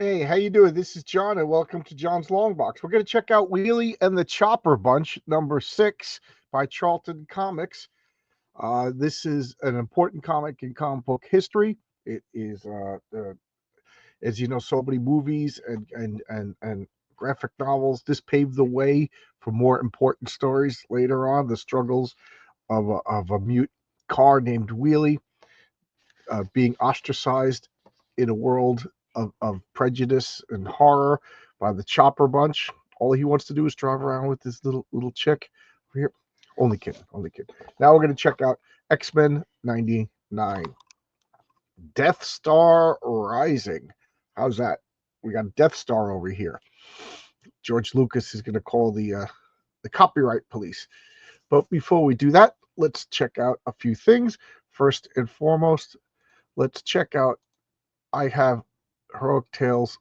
Hey, how you doing? This is John, and welcome to John's Long Box. We're going to check out Wheelie and the Chopper Bunch, number 6 by Charlton Comics. This is an important comic in comic book history. It is, as you know, so many movies and graphic novels. This paved the way for more important stories later on. The struggles of a mute car named Wheelie being ostracized in a world of prejudice and horror by the Chopper Bunch. All he wants to do is drive around with this little chick here. Only kidding, only kidding. Now we're going to check out X-Men 99. Death Star Rising. How's that? We got Death Star over here. George Lucas is going to call the copyright police. But before we do that, let's check out a few things. First and foremost, let's check out, I have Heroic Tales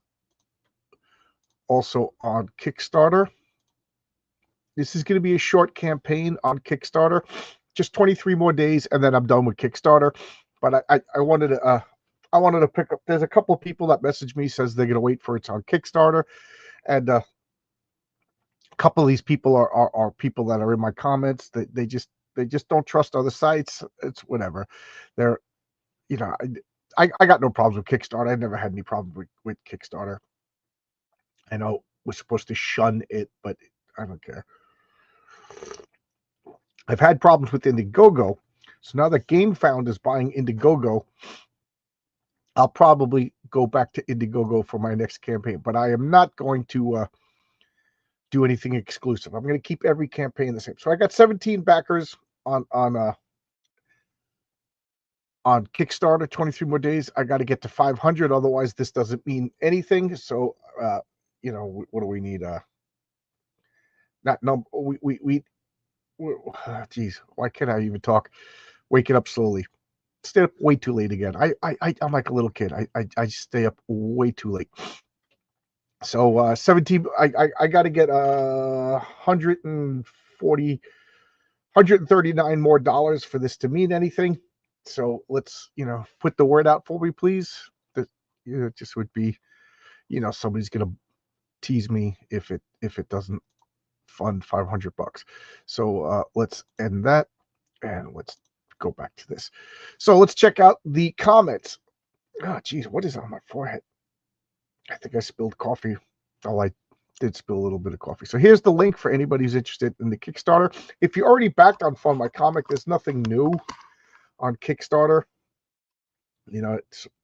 also on Kickstarter. This is going to be a short campaign on Kickstarter, just 23 more days, and then I'm done with Kickstarter. But I wanted to pick up. There's a couple of people that messaged me, says they're going to wait for it's on Kickstarter, and a couple of these people are people that are in my comments. They just don't trust other sites. It's whatever. They're, you know, I got no problems with Kickstarter. I've never had any problem with Kickstarter. I know we're supposed to shun it, but I don't care. I've had problems with Indiegogo. So now that GameFound is buying Indiegogo, I'll probably go back to Indiegogo for my next campaign. But I am not going to do anything exclusive. I'm going to keep every campaign the same. So I got 17 backers on Kickstarter, 23 more days. I got to get to 500. Otherwise, this doesn't mean anything. So, what do we need? Geez, why can't I even talk? Waking up slowly. Stay up way too late again. I'm like a little kid. I stay up way too late. So 17. I got to get 139 more dollars for this to mean anything. So let's put the word out for me, please. That it just would be, somebody's gonna tease me if it doesn't fund $500. So let's end that and let's go back to this. So let's check out the comments. Oh geez, what is on my forehead? I think I spilled coffee. Oh, I did spill a little bit of coffee. So here's the link for anybody who's interested in the Kickstarter. If you already backed on Fund My Comic, there's nothing new on Kickstarter.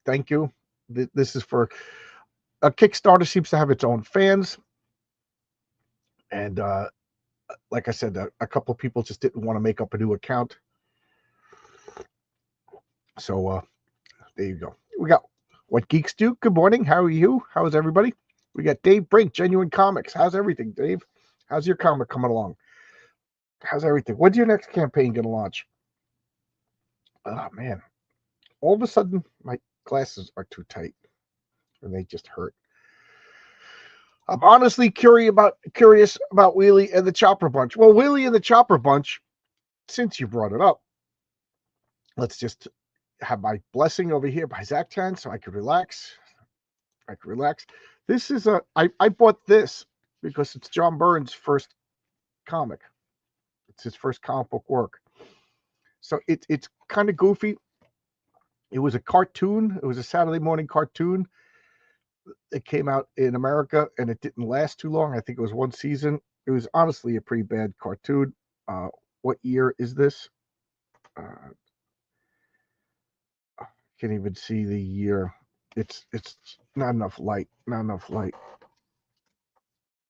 Thank you. This is for a Kickstarter seems to have its own fans. And like I said, a couple of people just didn't want to make up a new account. So there you go. We got What Geeks Do. Good morning. How are you? How's everybody? We got Dave Brink, Genuine Comics. How's everything, Dave? How's your comic coming along? How's everything? When's your next campaign going to launch? Oh, man. All of a sudden, my glasses are too tight, and they just hurt. I'm honestly curious about Wheelie and the Chopper Bunch. Well, Wheelie and the Chopper Bunch, since you brought it up, let's just have my blessing over here by Zach Chan so I could relax. This is I bought this because it's John Byrne's first comic. It's his first comic book work. So it's kind of goofy. It was a cartoon. It was a Saturday morning cartoon. It came out in America and it didn't last too long. I think it was one season. It was honestly a pretty bad cartoon. What year is this? Can't even see the year. It's not enough light.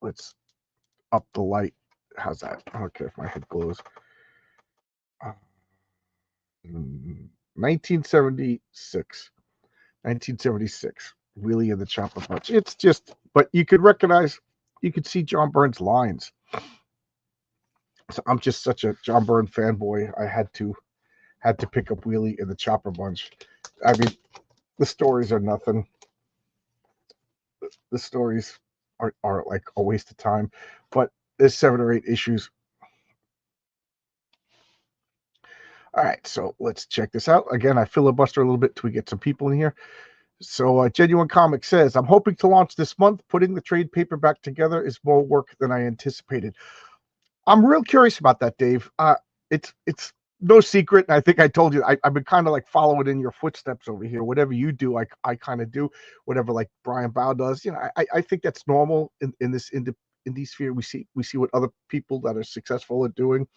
Let's up the light. How's that? I don't care if my head glows. 1976. Wheelie and the Chopper Bunch. It's just, but you could see John Byrne's lines. So I'm just such a John Byrne fanboy. I had to pick up Wheelie and the Chopper Bunch. I mean, the stories are nothing. The stories are like a waste of time, but there's 7 or 8 issues. All right, so let's check this out. Again, I filibuster a little bit till we get some people in here. So Genuine Comics says, I'm hoping to launch this month. Putting the trade paperback together is more work than I anticipated. I'm real curious about that, Dave. It's no secret, and I think I told you I've been kind of like following in your footsteps over here. Whatever you do, I kind of do. Whatever like Brian Bao does, I think that's normal in this indie sphere. We see what other people that are successful at doing.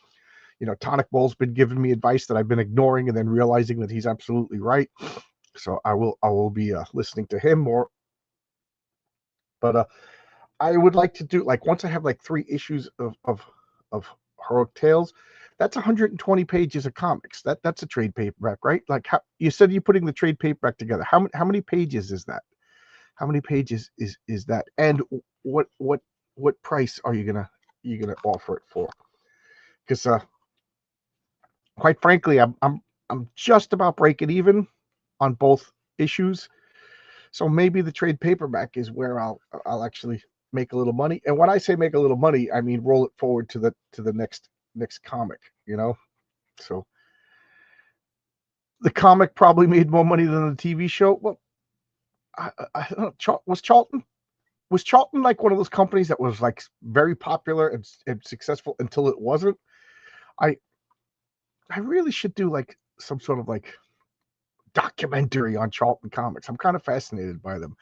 Tonic Bowl's been giving me advice that I've been ignoring, and then realizing that he's absolutely right. So I will be listening to him more. But I would like to do, like, once I have like 3 issues of Heroic Tales, that's 120 pages of comics. That's a trade paperback, right? Like, how you said you're putting the trade paperback together. How many pages is that? How many pages is that? And what price are you gonna offer it for? Because quite frankly, I'm just about breaking even on both issues. So maybe the trade paperback is where I'll actually make a little money. And when I say make a little money, I mean roll it forward to the next comic, So the comic probably made more money than the TV show. Well, I don't know. Was Charlton like one of those companies that was like very popular and successful until it wasn't? I I really should do like some sort of like documentary on Charlton Comics. I'm kind of fascinated by them.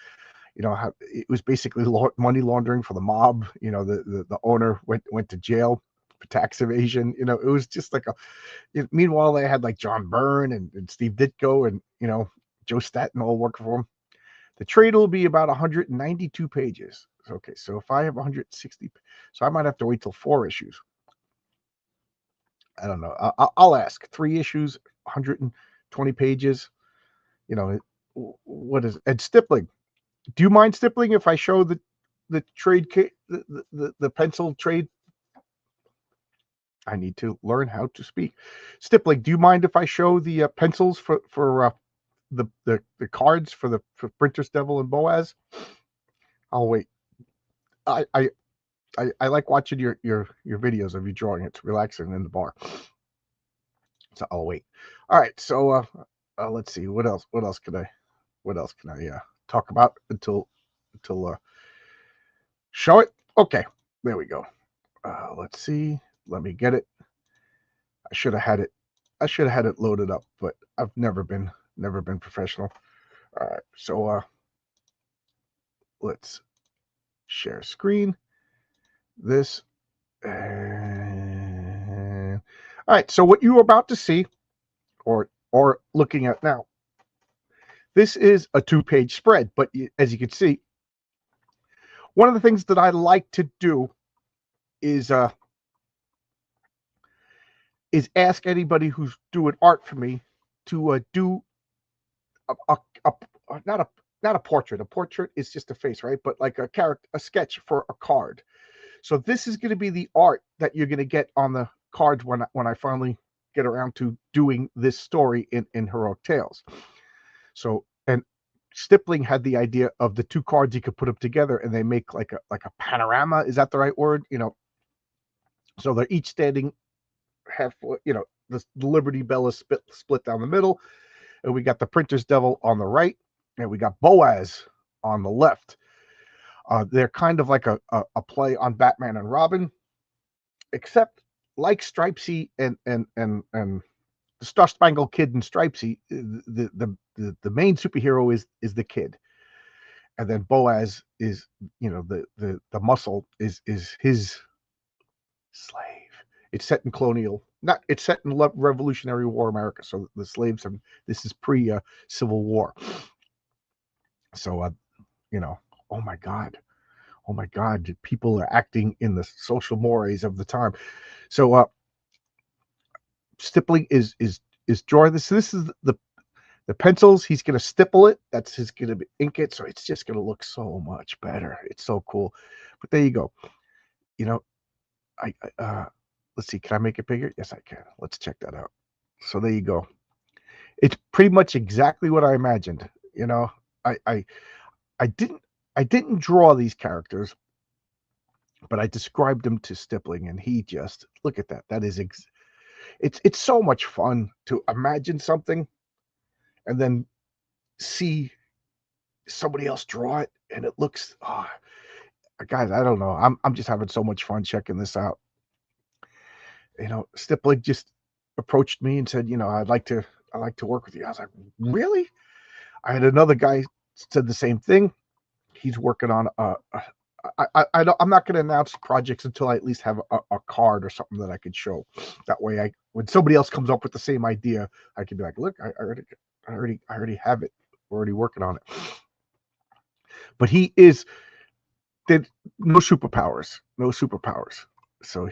How it was basically money laundering for the mob. The owner went to jail for tax evasion. It was just like meanwhile they had like John Byrne and Steve Ditko and Joe Staten all working for him. The trade will be about 192 pages. Okay, so if I have 160, so I might have to wait till 4 issues. I don't know. I'll ask. 3 issues, 120 pages. What is it? And stippling? Do you mind stippling if I show the trade the pencil trade? I need to learn how to speak. Stippling, do you mind if I show the pencils for the cards for Printer's Devil and Boaz? I'll wait. I like watching your videos of you drawing. It's relaxing in the bar. So I'll wait. All right. So let's see. What else can I talk about until show it? Okay. There we go. Let's see. Let me get it. I should have had it loaded up, but I've never been professional. All right. So let's share screen. This. And all right. So what you're about to see or looking at now, this is a 2-page spread, but as you can see, one of the things that I like to do is ask anybody who's doing art for me to do not a portrait. A portrait is just a face, right? But like a sketch for a card. So this is going to be the art that you're going to get on the cards when I finally get around to doing this story in Heroic Tales. So, and Stippling had the idea of the 2 cards you could put them together and they make like a panorama. Is that the right word? So they're each standing half. The Liberty Bell is split down the middle, and we got the Printer's Devil on the right, and we got Boaz on the left. They're kind of like a play on Batman and Robin, except like Stripesy and the Star Spangled Kid and Stripesy, the main superhero is the kid, and then Boaz is the muscle is his slave. It's set in colonial, not it's set in Revolutionary War America, so the slaves are. This is pre Civil War. So oh my God, people are acting in the social mores of the time. So stippling is drawing this. So this is the pencils. He's going to stipple it. That's his going to ink it. So it's just going to look so much better. It's so cool. But there you go. I let's see. Can I make it bigger? Yes, I can. Let's check that out. So there you go. It's pretty much exactly what I imagined. I didn't draw these characters, but I described them to Stippling, and he just look at that. That is it's so much fun to imagine something and then see somebody else draw it, and it looks, guys, I don't know. I'm just having so much fun checking this out. Stiplig just approached me and said, I'd like to work with you. I was like, really? I had another guy said the same thing. He's working on I'm not going to announce projects until I at least have a card or something that I could show. That way, when somebody else comes up with the same idea, I can be like, look, I already have it. We're already working on it. But he did no superpowers. So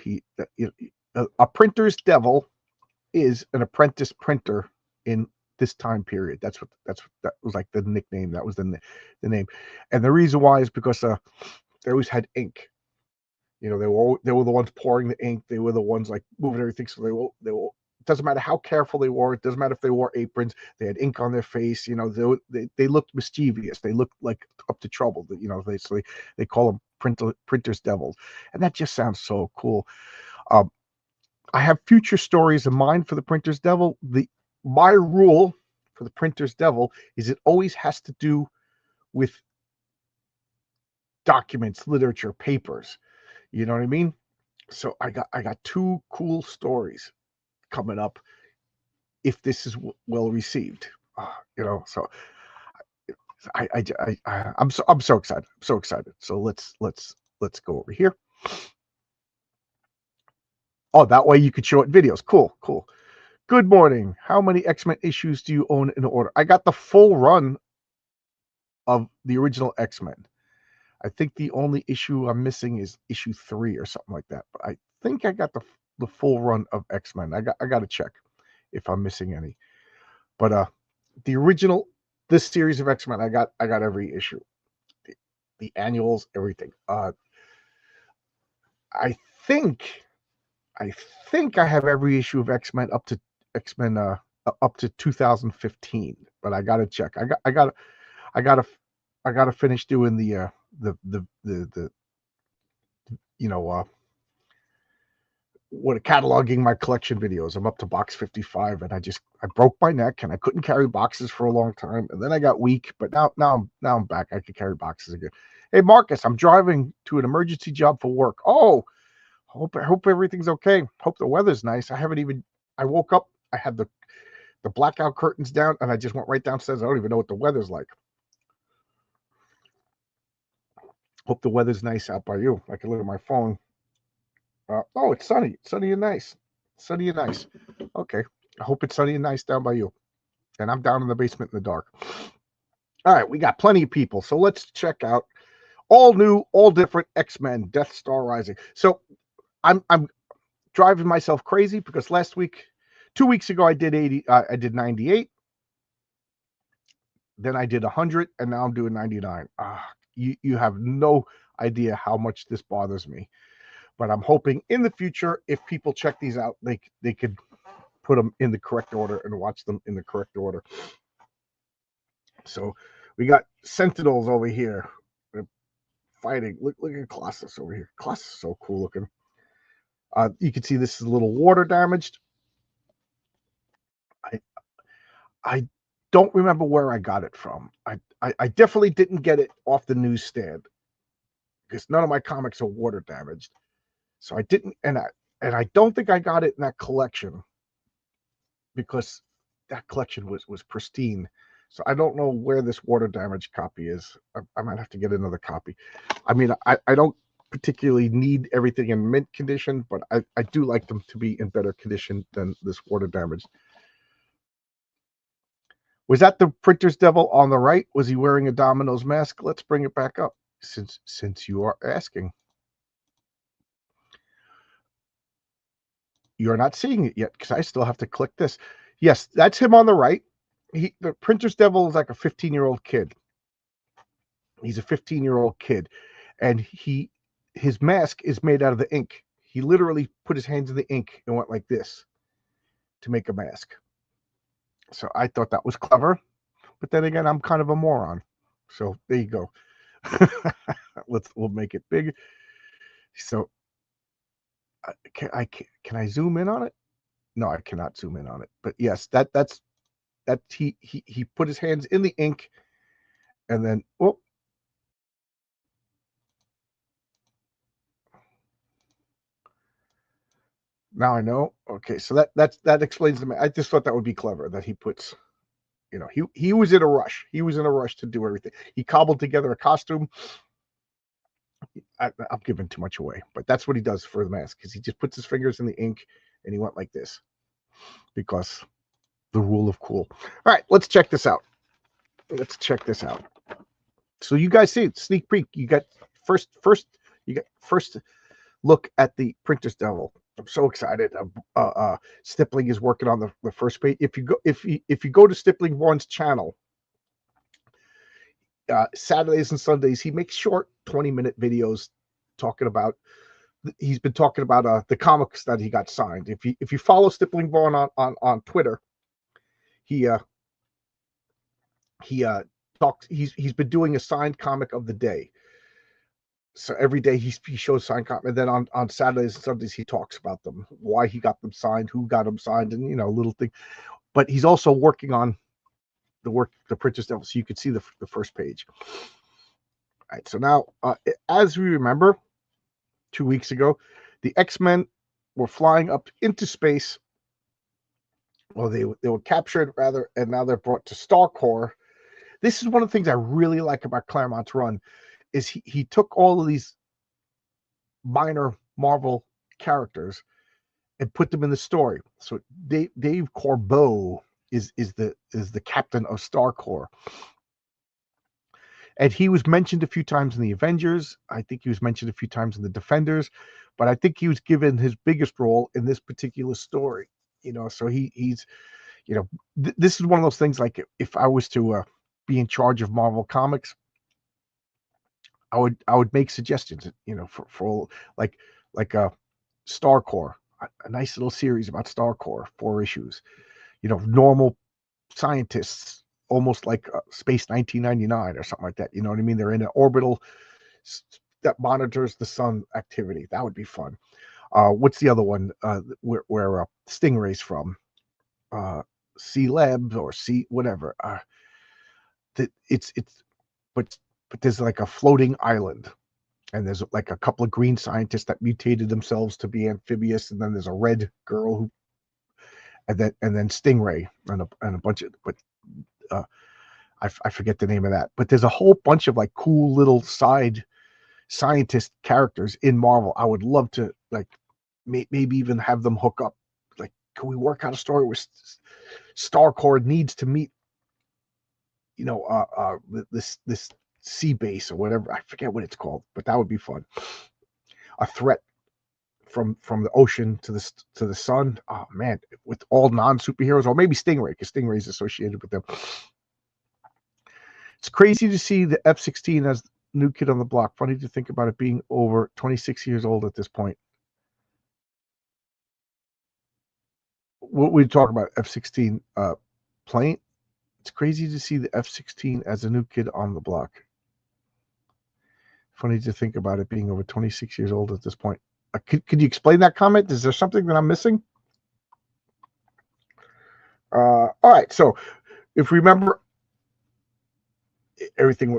a printer's devil is an apprentice printer in this time period. That was like the nickname. That was the name. And the reason why is because they always had ink. They were the ones pouring the ink. They were the ones like moving everything. So they were. It doesn't matter how careful they were. It doesn't matter if they wore aprons. They had ink on their face. They looked mischievous. They looked like up to trouble. They call them printers devils, and that just sounds so cool. I have future stories in mind for the printer's devil. My rule for the printer's devil is it always has to do with documents, literature, papers. You know what I mean? So I got two cool stories coming up if this is well received. So I'm so excited. I'm so excited. So let's go over here. Oh, that way you could show it videos. Cool. Good morning. How many X-Men issues do you own in order? I got the full run of the original X-Men. I think the only issue I'm missing is issue 3 or something like that. But I think I got the full run of X-Men. I got to check if I'm missing any. But the original, this series of X-Men, I got every issue, the annuals, everything. I think I have every issue of X-Men up to X-Men up to 2015, but I got to check. I got to finish doing the cataloging my collection videos. I'm up to box 55, and I broke my neck and I couldn't carry boxes for a long time, and then I got weak, but now I'm back. I can carry boxes again. Hey Marcus, I'm driving to an emergency job for work. Oh, I hope everything's okay. Hope the weather's nice. I woke up, I had the blackout curtains down, and I just went right downstairs. I don't even know what the weather's like. Hope the weather's nice out by you. I can look at my phone. Oh, it's sunny. Sunny and nice. Sunny and nice. Okay. I hope it's sunny and nice down by you. And I'm down in the basement in the dark. All right, we got plenty of people. So let's check out all new, all different X-Men, Death Star Rising. So I'm driving myself crazy because 2 weeks ago, I did 98. Then I did 100, and now I'm doing 99. You have no idea how much this bothers me. But I'm hoping in the future, if people check these out, they could put them in the correct order and watch them in the correct order. So we got Sentinels over here. They're fighting. Look at Colossus over here. Colossus is so cool looking. You can see this is a little water damaged. I don't remember where I got it from. I definitely didn't get it off the newsstand because none of my comics are water damaged. So I didn't, and I don't think I got it in that collection because that collection was pristine. So I don't know where this water damage copy is. I might have to get another copy. I mean, I don't particularly need everything in mint condition, but I do like them to be in better condition than this water damage. Was that the printer's devil on the right? Was he wearing a Domino's mask? Let's bring it back up since you are asking. You're not seeing it yet because I still have to click this. Yes, that's him on the right. The printer's devil is like a 15-year-old kid. He's a 15-year-old kid, and his mask is made out of the ink. He literally put his hands in the ink and went like this to make a mask. So I thought that was clever, but then again, I'm kind of a moron. So there you go. We'll make it big. So can I zoom in on it? No, I cannot zoom in on it. But yes, that's he put his hands in the ink And then, oh, now I know. Okay, so that explains to me. I just thought that would be clever that he puts, you know, he was in a rush. He was in a rush to do everything. He cobbled together a costume. I'm giving too much away, but that's what he does for the mask, because he just puts his fingers in the ink and he went like this because the rule of cool. All right, let's check this out. Let's check this out. So you guys see it, sneak peek. You got first look at the Printer's Devil. I'm so excited. Stippling is working on the first page. If you go to Stippling Vaughn's channel, Saturdays and Sundays, he makes short 20-minute videos talking about. He's been talking about the comics that he got signed. If you follow Stippling Vaughn on Twitter, he talks. He's been doing a signed comic of the day. So every day he shows signed comic, and then on Saturdays and Sundays he talks about them, why he got them signed, who got them signed, and little thing. But he's also working on the Printer's Devil, so you can see the first page. All right, so now as we remember, 2 weeks ago, the X-Men were flying up into space. Well, they were captured rather, and now they're brought to Starcore. This is one of the things I really like about Claremont's run, is he took all of these minor Marvel characters and put them in the story. So Dave Corbeau is the captain of Starcore. And he was mentioned a few times in the Avengers. I think he was mentioned a few times in the Defenders, but I think he was given his biggest role in this particular story. So he's this is one of those things, like if I was to be in charge of Marvel Comics, I would make suggestions, for like a Starcore, a nice little series about Starcore, 4 issues, normal scientists, almost like Space 1999 or something like that. You know what I mean? They're in an orbital that monitors the sun activity. That would be fun. What's the other one? Where Stingray's from? Sea Labs or Sea whatever. But there's like a floating island, and there's like a couple of green scientists that mutated themselves to be amphibious, and then there's a red girl who, and then Stingray and a bunch of, but I forget the name of that. But there's a whole bunch of like cool little side scientist characters in Marvel. I would love to maybe even have them hook up. Like, can we work out a story where Starcore needs to meet, this sea base or whatever? I forget what it's called, but that would be fun. A threat from the ocean to the sun. Oh man, with all non-superheroes, or maybe Stingray, because Stingray is associated with them. It's crazy to see the F-16 as new kid on the block. Funny to think about it being over 26 years old at this point. What we talk about, F-16 plane. It's crazy to see the F-16 as a new kid on the block. Funny to think about it being over 26 years old at this point. Could you explain that comment? Is there something that I'm missing? All right. So if we remember, everything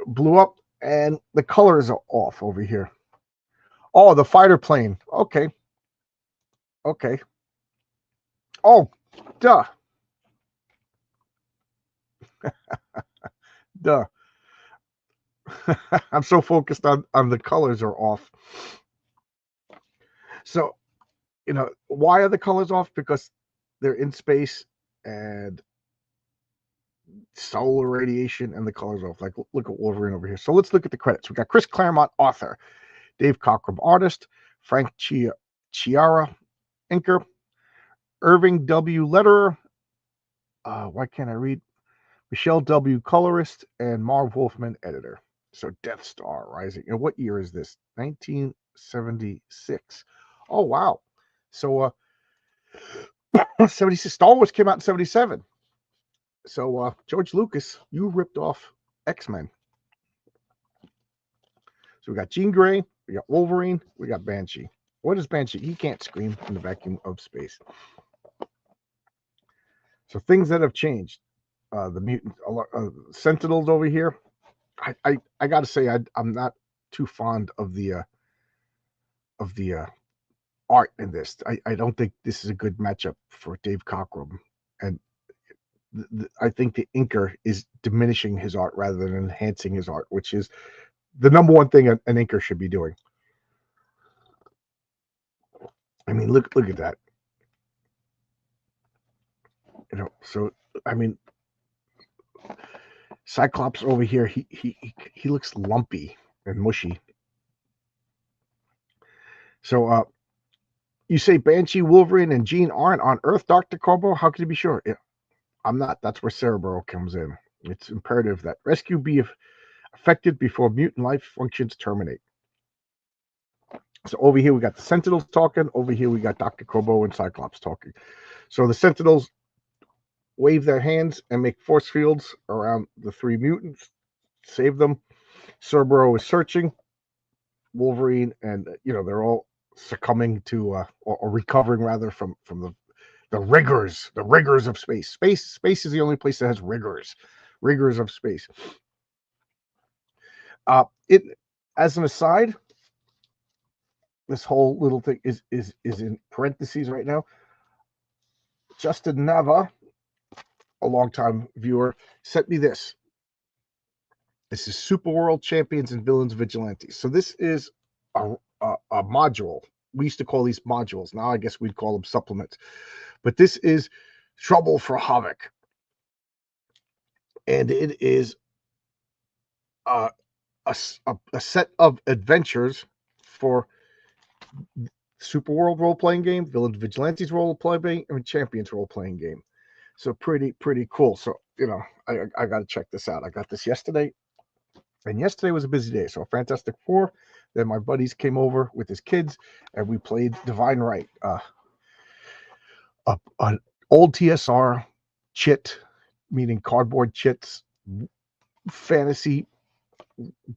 blew up and the colors are off over here. Oh, the fighter plane. Okay. Oh, duh. Duh. I'm so focused on the colors are off. So, why are the colors off? Because they're in space and solar radiation, and the colors off. Like, look at Wolverine over here. So let's look at the credits. We got Chris Claremont, author; Dave Cockrum, artist; Frank Chiara, inker; Irving W, letterer. Why can't I read? Michelle W, colorist; and Marv Wolfman, editor. So Death Star Rising. And what year is this? 1976. Oh wow. So 76. Star Wars came out in 77. So George Lucas, you ripped off X-Men. So we got Jean Grey, we got Wolverine, we got Banshee. What is Banshee? He can't scream in the vacuum of space. So things that have changed. The mutant Sentinels over here. I got to say I'm not too fond of the art in this. I don't think this is a good matchup for Dave Cockrum, and I think the inker is diminishing his art rather than enhancing his art, which is the number one thing an inker should be doing. I mean, look at that. So I mean, Cyclops over here, he looks lumpy and mushy. So you say Banshee, Wolverine, and Jean aren't on Earth, Dr. Corbo? How can you be sure? Yeah, I'm not. That's where Cerebro comes in. It's imperative that rescue be affected before mutant life functions terminate. So over here we got the Sentinels talking. Over here we got Dr. Corbo and Cyclops talking. So the Sentinels wave their hands and make force fields around the three mutants, save them. Cerebro is searching. Wolverine and they're all succumbing to or recovering rather from the rigors of space. Space is the only place that has rigors of space. It as an aside, this whole little thing is in parentheses right now. Justin Nava, a longtime viewer, sent me this. This is Super World Champions and Villains Vigilantes. So this is a module. We used to call these modules. Now I guess we'd call them supplements. But this is Trouble for Havoc. And it is a set of adventures for Super World role-playing game, Villains Vigilantes role-playing game, and Champions role-playing game. So pretty cool. So, I got to check this out. I got this yesterday. And yesterday was a busy day. So Fantastic Four. Then my buddies came over with his kids, and we played Divine Right, an old TSR chit, meaning cardboard chits, fantasy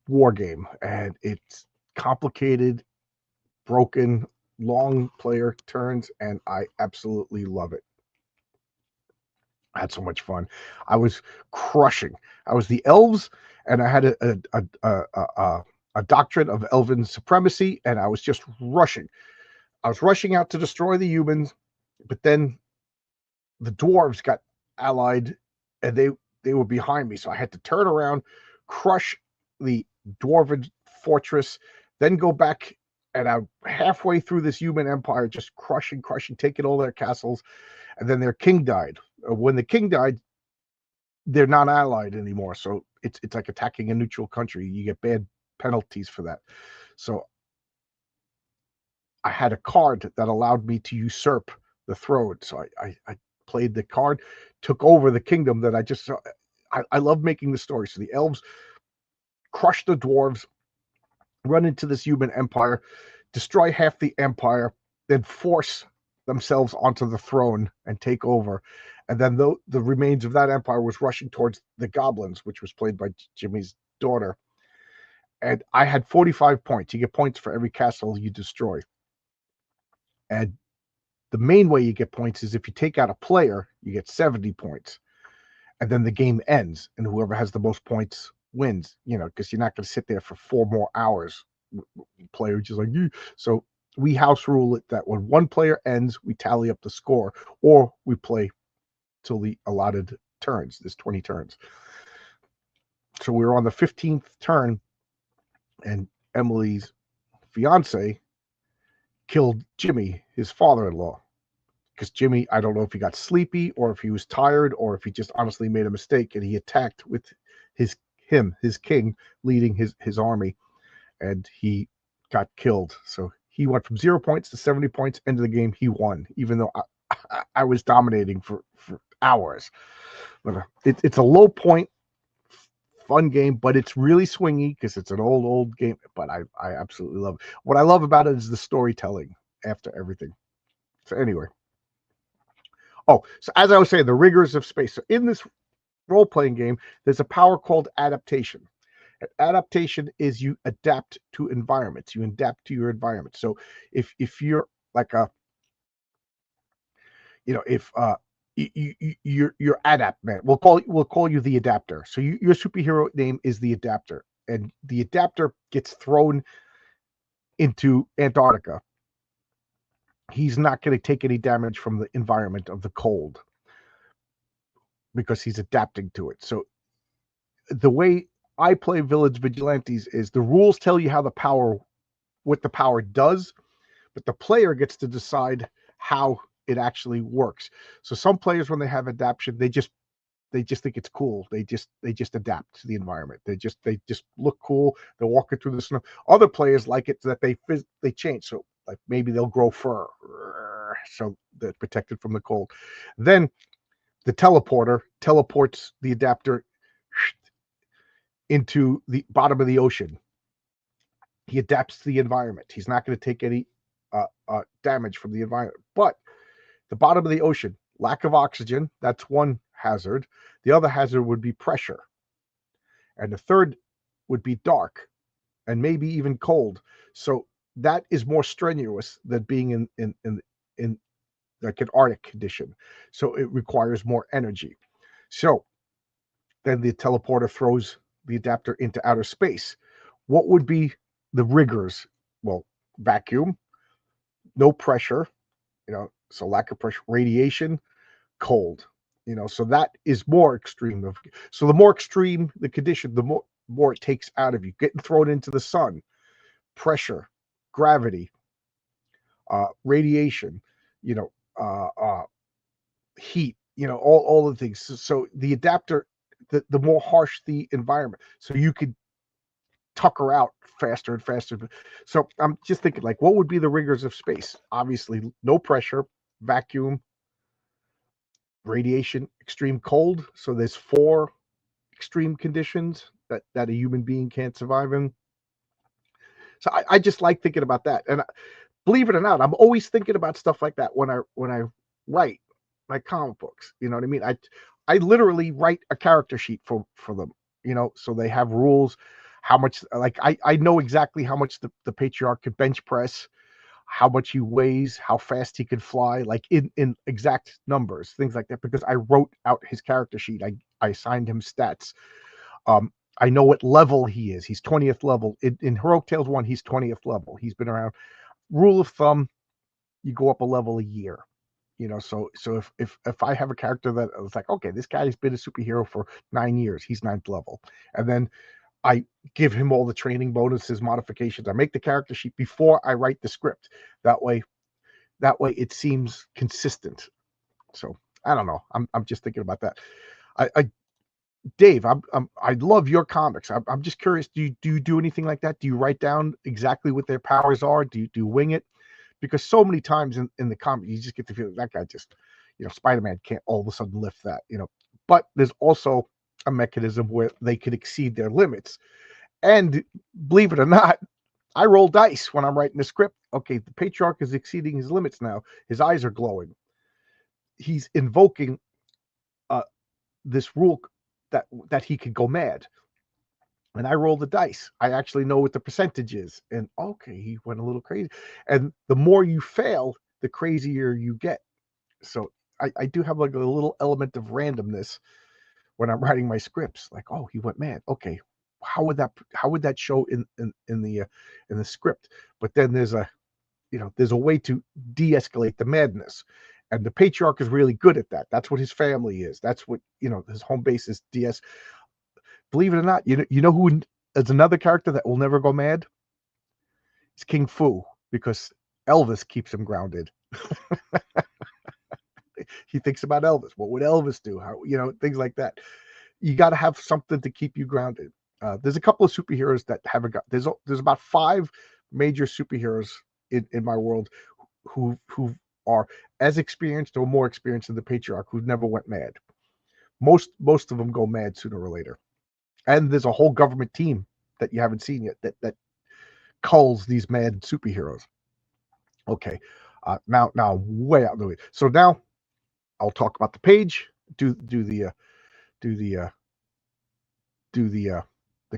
war game, and it's complicated, broken, long player turns, and I absolutely love it. I had so much fun. I was crushing. I was the elves, and I had a doctrine of elven supremacy, and I was just rushing. I was rushing out to destroy the humans, but then the dwarves got allied, and they were behind me, so I had to turn around, crush the dwarven fortress, then go back, and I'm halfway through this human empire, just crushing, taking all their castles, and then their king died. When the king died, they're not allied anymore, so it's like attacking a neutral country. You get bad penalties for that. So I had a card that allowed me to usurp the throne. So I played the card, took over the kingdom that I just I love making the story. So the elves crush the dwarves, run into this human empire, destroy half the empire, then force themselves onto the throne and take over. And then the remains of that empire was rushing towards the goblins, which was played by Jimmy's daughter. And I had 45 points. You get points for every castle you destroy. And the main way you get points is if you take out a player, you get 70 points. And then the game ends, and whoever has the most points wins, because you're not going to sit there for 4 more hours. Player just like you. So we house rule it that when one player ends, we tally up the score, or we play till the allotted turns. There's 20 turns. So we were on the 15th turn, and Emily's fiance killed Jimmy, his father-in-law. Because Jimmy, I don't know if he got sleepy or if he was tired or if he just honestly made a mistake, and he attacked with his king leading his army, and he got killed. So he went from 0 points to 70 points. End of the game, he won, even though I was dominating for hours. But it's a low point, fun game, but it's really swingy because it's an old game. But I absolutely love it. What I love about it is the storytelling after everything. So anyway. Oh, so as I was saying, the rigors of space. So in this role-playing game, there's a power called adaptation. And adaptation is you adapt to environments. You adapt to your environment. So if you're like if you're Adapt Man. We'll call you the Adapter. So your superhero name is the Adapter, and the Adapter gets thrown into Antarctica. He's not going to take any damage from the environment of the cold because he's adapting to it. So the way I play Village Vigilantes is the rules tell you what the power does, but the player gets to decide how it actually works. So some players, when they have adaptation, they just think it's cool. They just adapt to the environment. They just look cool. They're walking through the snow. Other players like it that they change. So like maybe they'll grow fur, so they're protected from the cold. Then the teleporter teleports the Adapter into the bottom of the ocean. He adapts to the environment. He's not going to take any damage from the environment. But the bottom of the ocean, lack of oxygen, that's one hazard. The other hazard would be pressure. And the third would be dark and maybe even cold. So that is more strenuous than being in like an Arctic condition. So it requires more energy. So then the teleporter throws the Adapter into outer space. What would be the rigors? Well, vacuum, no pressure, so lack of pressure, radiation, cold, so that is more extreme. So the more extreme the condition, the more it takes out of you. Getting thrown into the sun, pressure, gravity, radiation, heat, all the things. So the Adapter, the more harsh the environment, so you could tucker out faster and faster. So I'm just thinking, like, what would be the rigors of space? Obviously, no pressure, vacuum, radiation, extreme cold. So there's 4 extreme conditions that a human being can't survive in. So I just like thinking about that. And believe it or not, I'm always thinking about stuff like that when I write my comic books. You know what I mean? I literally write a character sheet for them. So they have rules. How much, like, I know exactly how much the patriarch could bench press, how much he weighs, how fast he could fly, like in exact numbers, things like that, because I wrote out his character sheet. I assigned him stats. I know what level he is. He's 20th level. In Heroic Tales 1, he's 20th level. He's been around. Rule of thumb, you go up a level a year. So if I have a character that was like, okay, this guy's been a superhero for 9 years, he's 9th level. And then I give him all the training bonuses, modifications. I make the character sheet before I write the script. That way it seems consistent. So I don't know. I'm just thinking about that. Dave, I love your comics. I'm just curious. Do you do anything like that? Do you write down exactly what their powers are? Do you wing it? Because so many times in the comic, you just get the feeling that guy just, Spider-Man can't all of a sudden lift that. But there's also a mechanism where they could exceed their limits. And believe it or not, I roll dice when I'm writing the script. Okay, the patriarch is exceeding his limits now. His eyes are glowing. He's invoking this rule that he could go mad. And I roll the dice. I actually know what the percentage is. And okay, he went a little crazy. And the more you fail, the crazier you get. So I do have like a little element of randomness when I'm writing my scripts. Like, oh, he went mad. Okay, how would that show in the script? But then there's a way to de-escalate the madness. And the patriarch is really good at that. That's what his family is. That's what, his home base is. Believe it or not, you know who is another character that will never go mad? It's King Fu, because Elvis keeps him grounded. He thinks about Elvis. What would Elvis do? How, things like that. You got to have something to keep you grounded. There's a couple of superheroes that haven't got. There's about 5 major superheroes in my world who are as experienced or more experienced than the patriarch, who never went mad. Most of them go mad sooner or later. And there's a whole government team that you haven't seen yet that culls these mad superheroes. Okay, now way out of the way. So now I'll talk about the page. Do the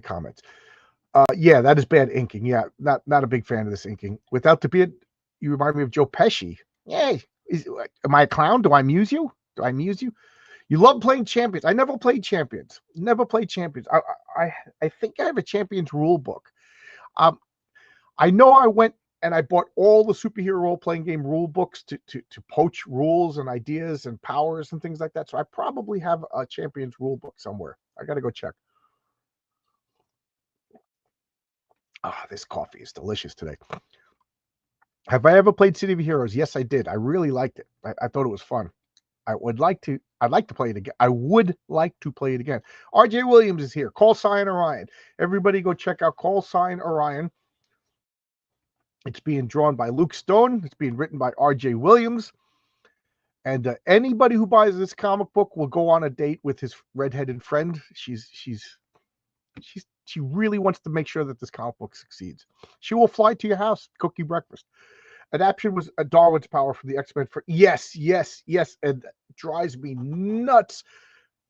comments. Yeah, that is bad inking. Yeah, not a big fan of this inking. Without the beard, you remind me of Joe Pesci. Hey, am I a clown? Do I amuse you? Do I amuse you? You love playing Champions. I never played Champions. Never played Champions. I think I have a Champions rule book. I know I went and I bought all the superhero role-playing game rule books to poach rules and ideas and powers and things like that. So I probably have a Champions rule book somewhere. I got to go check. This coffee is delicious today. Have I ever played City of Heroes? Yes, I did. I really liked it. I thought it was fun. I'd like to play it again. I would like to play it again. RJ Williams is here. Call Sign Orion. Everybody go check out Call Sign Orion. It's being drawn by Luke Stone. It's being written by RJ Williams. And anybody who buys this comic book will go on a date with his redheaded friend. She really wants to make sure that this comic book succeeds. She will fly to your house, cook you breakfast. Adaptation was a Darwin's Power from the X-Men. Yes, and it drives me nuts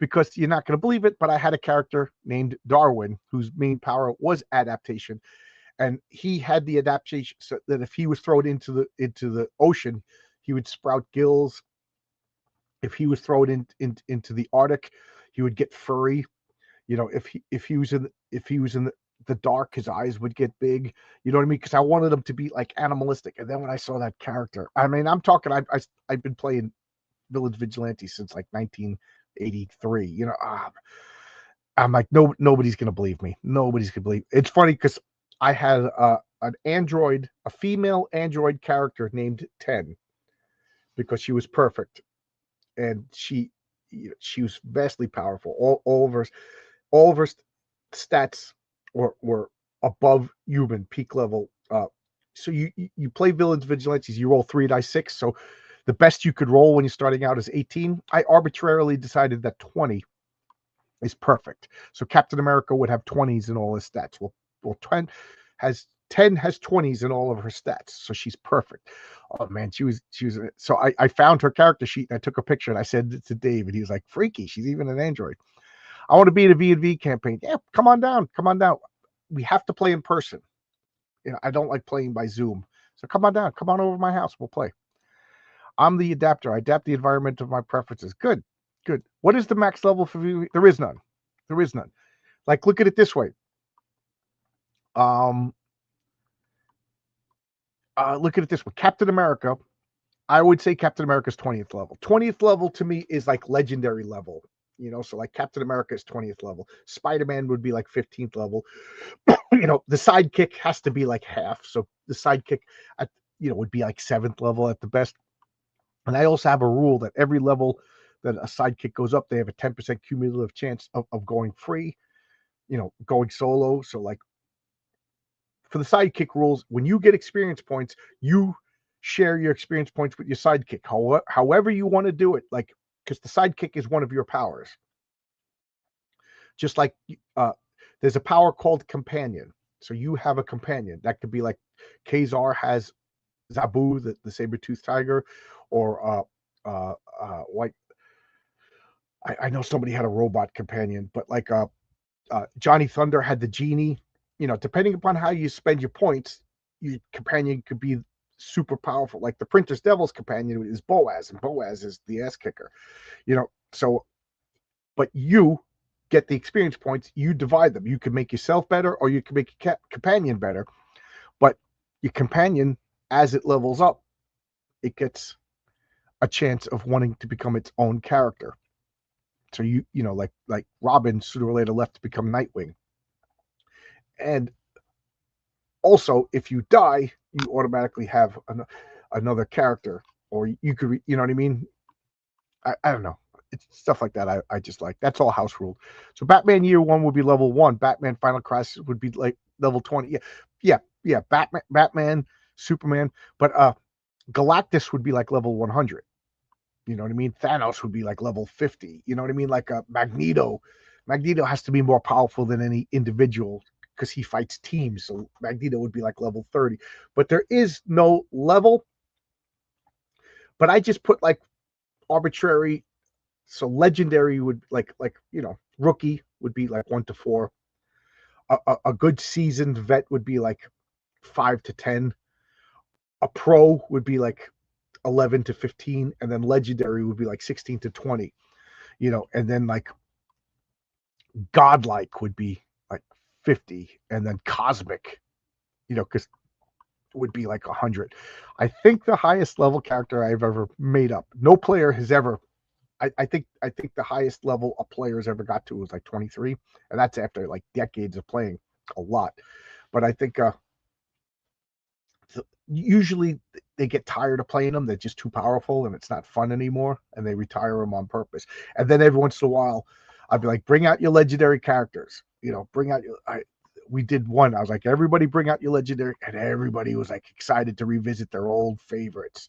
because you're not going to believe it, but I had a character named Darwin whose main power was adaptation, and he had the adaptation so that if he was thrown into the ocean, he would sprout gills. If he was thrown into the Arctic, he would get furry. You know, if he was in the dark, his eyes would get big. You know what I mean? Because I wanted him to be like animalistic. And then when I saw that character, I mean, I'm talking. I've been playing Village Vigilante since like 1983. You know, I'm like, nobody's gonna believe me. Nobody's gonna believe. It's funny because I had a female android character named 10 because she was perfect, and she was vastly powerful. All of her stats were above human peak level. So you play Village Vigilantes, you roll 3 dice 6. So the best you could roll when you're starting out is 18. I arbitrarily decided that 20 is perfect. So Captain America would have 20s in all his stats. Well 10 has 20s in all of her stats. So she's perfect. Oh man, she was. So I found her character sheet and I took a picture and I sent it to Dave and he was like, freaky. She's even an android. I want to be in a V&V campaign. Yeah, come on down. We have to play in person. You know, I don't like playing by Zoom. So come on down. Come on over to my house. We'll play. I'm the adapter. I adapt the environment of my preferences. Good. What is the max level for V&V? There is none. Like, look at it this way. Look at it this way. Captain America. I would say Captain America's 20th level. 20th level to me is like legendary level. You know, so like Captain America is 20th level. Spider-Man would be like 15th level. You know, the sidekick has to be like half. So the sidekick would be like 7th level at the best. And I also have a rule that every level that a sidekick goes up, they have a 10% cumulative chance of going free, going solo. So like for the sidekick rules, when you get experience points, you share your experience points with your sidekick. However you want to do it, like, because the sidekick is one of your powers. Just like there's a power called companion. So you have a companion. That could be like Kazar has Zabu, the saber-toothed tiger, or like I know somebody had a robot companion, but like Johnny Thunder had the genie. You know, depending upon how you spend your points, your companion could be super powerful. Like the Printer's Devil's companion is Boaz, and Boaz is the ass kicker. You know, so but you get the experience points, you divide them. You can make yourself better or you can make your companion better. But your companion, as it levels up, it gets a chance of wanting to become its own character. So you know, like Robin sooner or later left to become Nightwing. And also, if you die, you automatically have another character, or you could, you know what I mean? I don't know. It's stuff like that I just like. That's all house ruled. So Batman Year One would be level 1. Batman Final Crisis would be like level 20. Yeah. Batman, Superman, but Galactus would be like level 100. You know what I mean? Thanos would be like level 50. You know what I mean? Like Magneto. Magneto has to be more powerful than any individual because he fights teams. So Magneto would be like level 30. But there is no level. But I just put like arbitrary. So legendary would like rookie would be like 1 to 4. A good seasoned vet would be like 5 to 10. A pro would be like 11 to 15, and then legendary would be like 16 to 20, and then like godlike would be like 50, and then cosmic, because would be like 100. I think the highest level character I've ever made up, no player has ever. I think the highest level a player's ever got to was like 23, and that's after like decades of playing a lot. But I think usually they get tired of playing them. They're just too powerful, and it's not fun anymore, and they retire them on purpose. And then every once in a while, I'd be like, bring out your legendary characters. Bring out your. We did one. I was like, everybody bring out your legendary, and everybody was like excited to revisit their old favorites.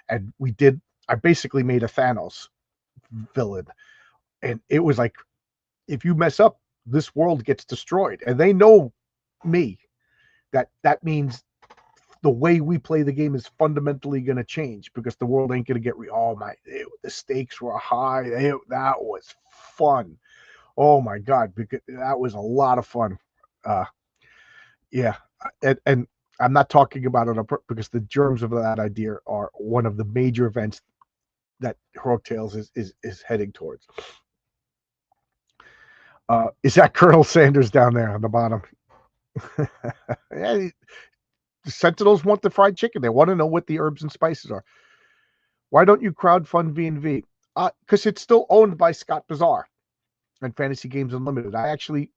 And we did. I basically made a Thanos villain, and it was like, if you mess up, this world gets destroyed, and they know me. That means the way we play the game is fundamentally going to change, because the world ain't going to get the stakes were high. That was fun. Oh my god, because that was a lot of fun. Yeah, and I'm not talking about it because the germs of that idea are one of the major events that Heroic Tales is heading towards. Is that Colonel Sanders down there on the bottom? Yeah, the Sentinels want the fried chicken. They want to know what the herbs and spices are. Why don't you crowdfund V&V? Because it's still owned by Scott Bazaar and Fantasy Games Unlimited. I actually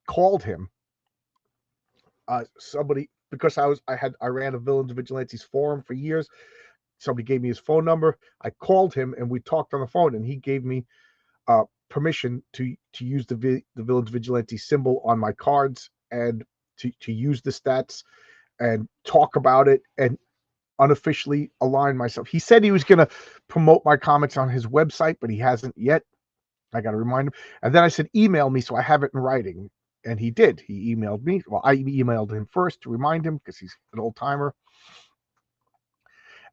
called him. Somebody, because I ran a Villains Vigilantes forum for years. Somebody gave me his phone number. I called him and we talked on the phone, and he gave me permission to use the Villains Vigilante symbol on my cards, and to use the stats and talk about it and unofficially align myself. He said he was going to promote my comics on his website, but he hasn't yet. I got to remind him. And then I said, email me so I have it in writing. And he did. He emailed me. Well, I emailed him first to remind him because he's an old timer.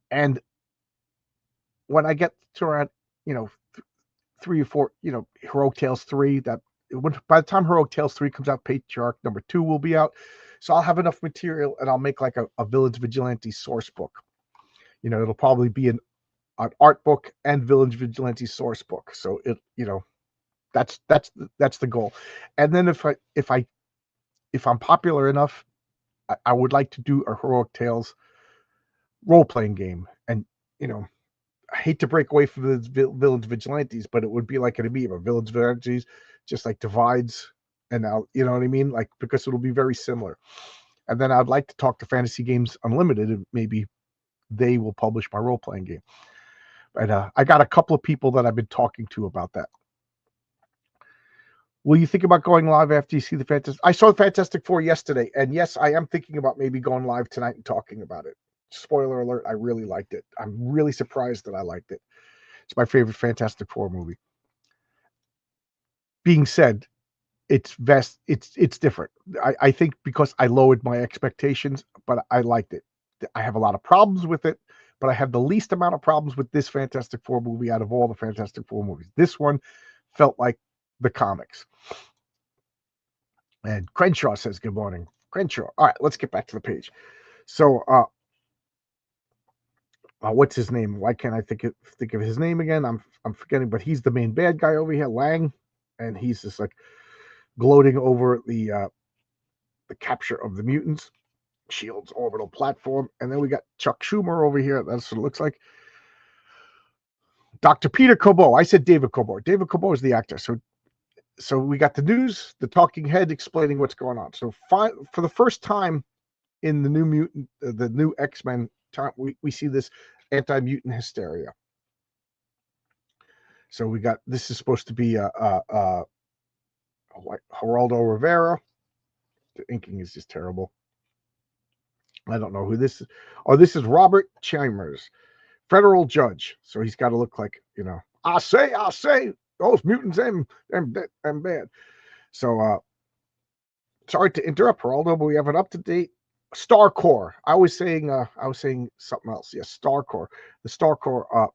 And when I get to around, 3 or 4, Heroic Tales 3, by the time Heroic Tales 3 comes out, Patriarch number 2 will be out. So I'll have enough material, and I'll make like a Villains Vigilante source book. It'll probably be an art book and Villains Vigilante source book. So that's the goal. And then if I'm popular enough, I would like to do a Heroic Tales role-playing game. And I hate to break away from the Villains Vigilantes, but it would be like an amoeba. Villains Vigilantes just like divides, and now, you know what I mean? Like, because it'll be very similar. And then I'd like to talk to Fantasy Games Unlimited, and maybe they will publish my role-playing game. But I got a couple of people that I've been talking to about that. Will you think about going live after you see the Fantastic? I saw the Fantastic Four yesterday, and yes, I am thinking about maybe going live tonight and talking about it. Spoiler alert, I really liked it. I'm really surprised that I liked it. It's my favorite Fantastic Four movie. Being said, it's different. I think because I lowered my expectations, but I liked it. I have a lot of problems with it, but I have the least amount of problems with this Fantastic Four movie out of all the Fantastic Four movies. This one felt like the comics. And Crenshaw says, good morning. Crenshaw. All right, let's get back to the page. So, what's his name? Why can't I think of his name again? I'm forgetting, but he's the main bad guy over here, Lang, and he's just like gloating over the capture of the mutants, Shield's orbital platform. And then we got Chuck Schumer over here. That's what it looks like. Dr. Peter Cobo. I said David Cobo. David Cobo is the actor. So we got the news, the talking head explaining what's going on. So for the first time in the New Mutant, the new X-Men time, we see this anti-mutant hysteria. So we got, this is supposed to be Geraldo Rivera. The inking is just terrible. I don't know who this is. Oh, this is Robert Chambers, federal judge. So he's got to look like, I say, those mutants and bad. So sorry to interrupt, Geraldo, but we have an up-to-date StarCorps. I was saying something else. Yes, StarCorps. The StarCorps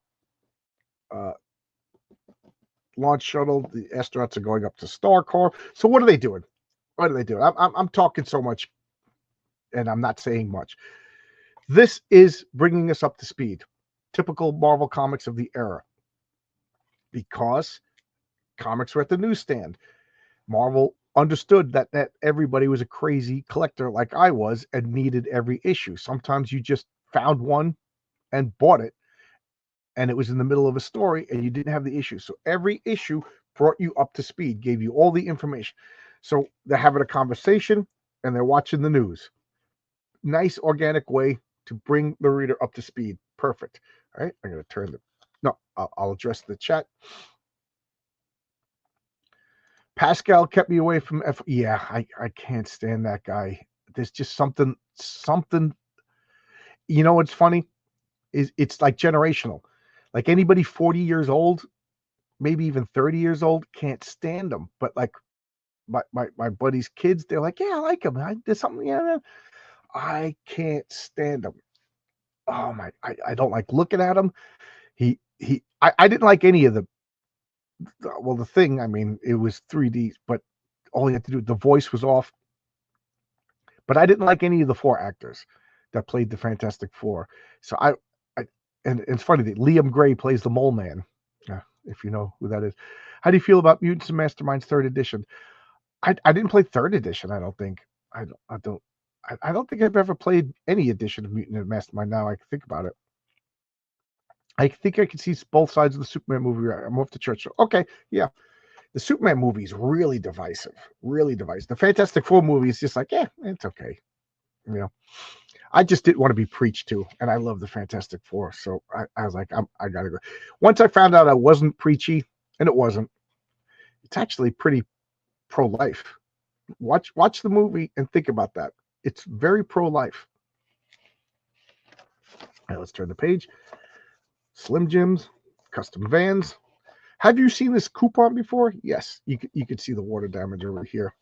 launch shuttle. The astronauts are going up to StarCorps. So what are they doing? I'm talking so much, and I'm not saying much. This is bringing us up to speed. typical Marvel comics of the era, because comics were at the newsstand. Marvel understood that everybody was a crazy collector like I was and needed every issue. Sometimes you just found one and bought it, and it was in the middle of a story and you didn't have the issue. So every issue brought you up to speed, gave you all the information. So they're having a conversation and they're watching the news. Nice organic way to bring the reader up to speed. Perfect. All right, I'm going to turn the, no, I'll address the chat. Pascal kept me away from yeah, I can't stand that guy. There's just something, you know what's funny? Is it's like generational. Like anybody 40 years old, maybe even 30 years old, can't stand him. But like my buddy's kids, they're like, yeah, I like him. There's something, yeah. I can't stand him. Oh my, I don't like looking at him. I didn't like any of the Thing, I mean, it was 3D, but all you had to do, the voice was off. But I didn't like any of the four actors that played the Fantastic Four. So and it's funny that Liam Gray plays the Mole Man, if you know who that is. How do you feel about Mutants and Masterminds 3rd edition? I didn't play 3rd edition. I don't think. I don't think I've ever played any edition of Mutant and Mastermind. Now I can think about it. I think I can see both sides of the Superman movie. I'm off to church. Okay, yeah. The Superman movie is really divisive. Really divisive. The Fantastic Four movie is just like, yeah, it's okay. You know, I just didn't want to be preached to, and I love the Fantastic Four. So I was like, I gotta go. Once I found out I wasn't preachy, and it wasn't, it's actually pretty pro-life. Watch the movie and think about that. It's very pro-life. All right, let's turn the page. Slim Jims, custom vans. Have you seen this coupon before? Yes, you could see the water damage over here.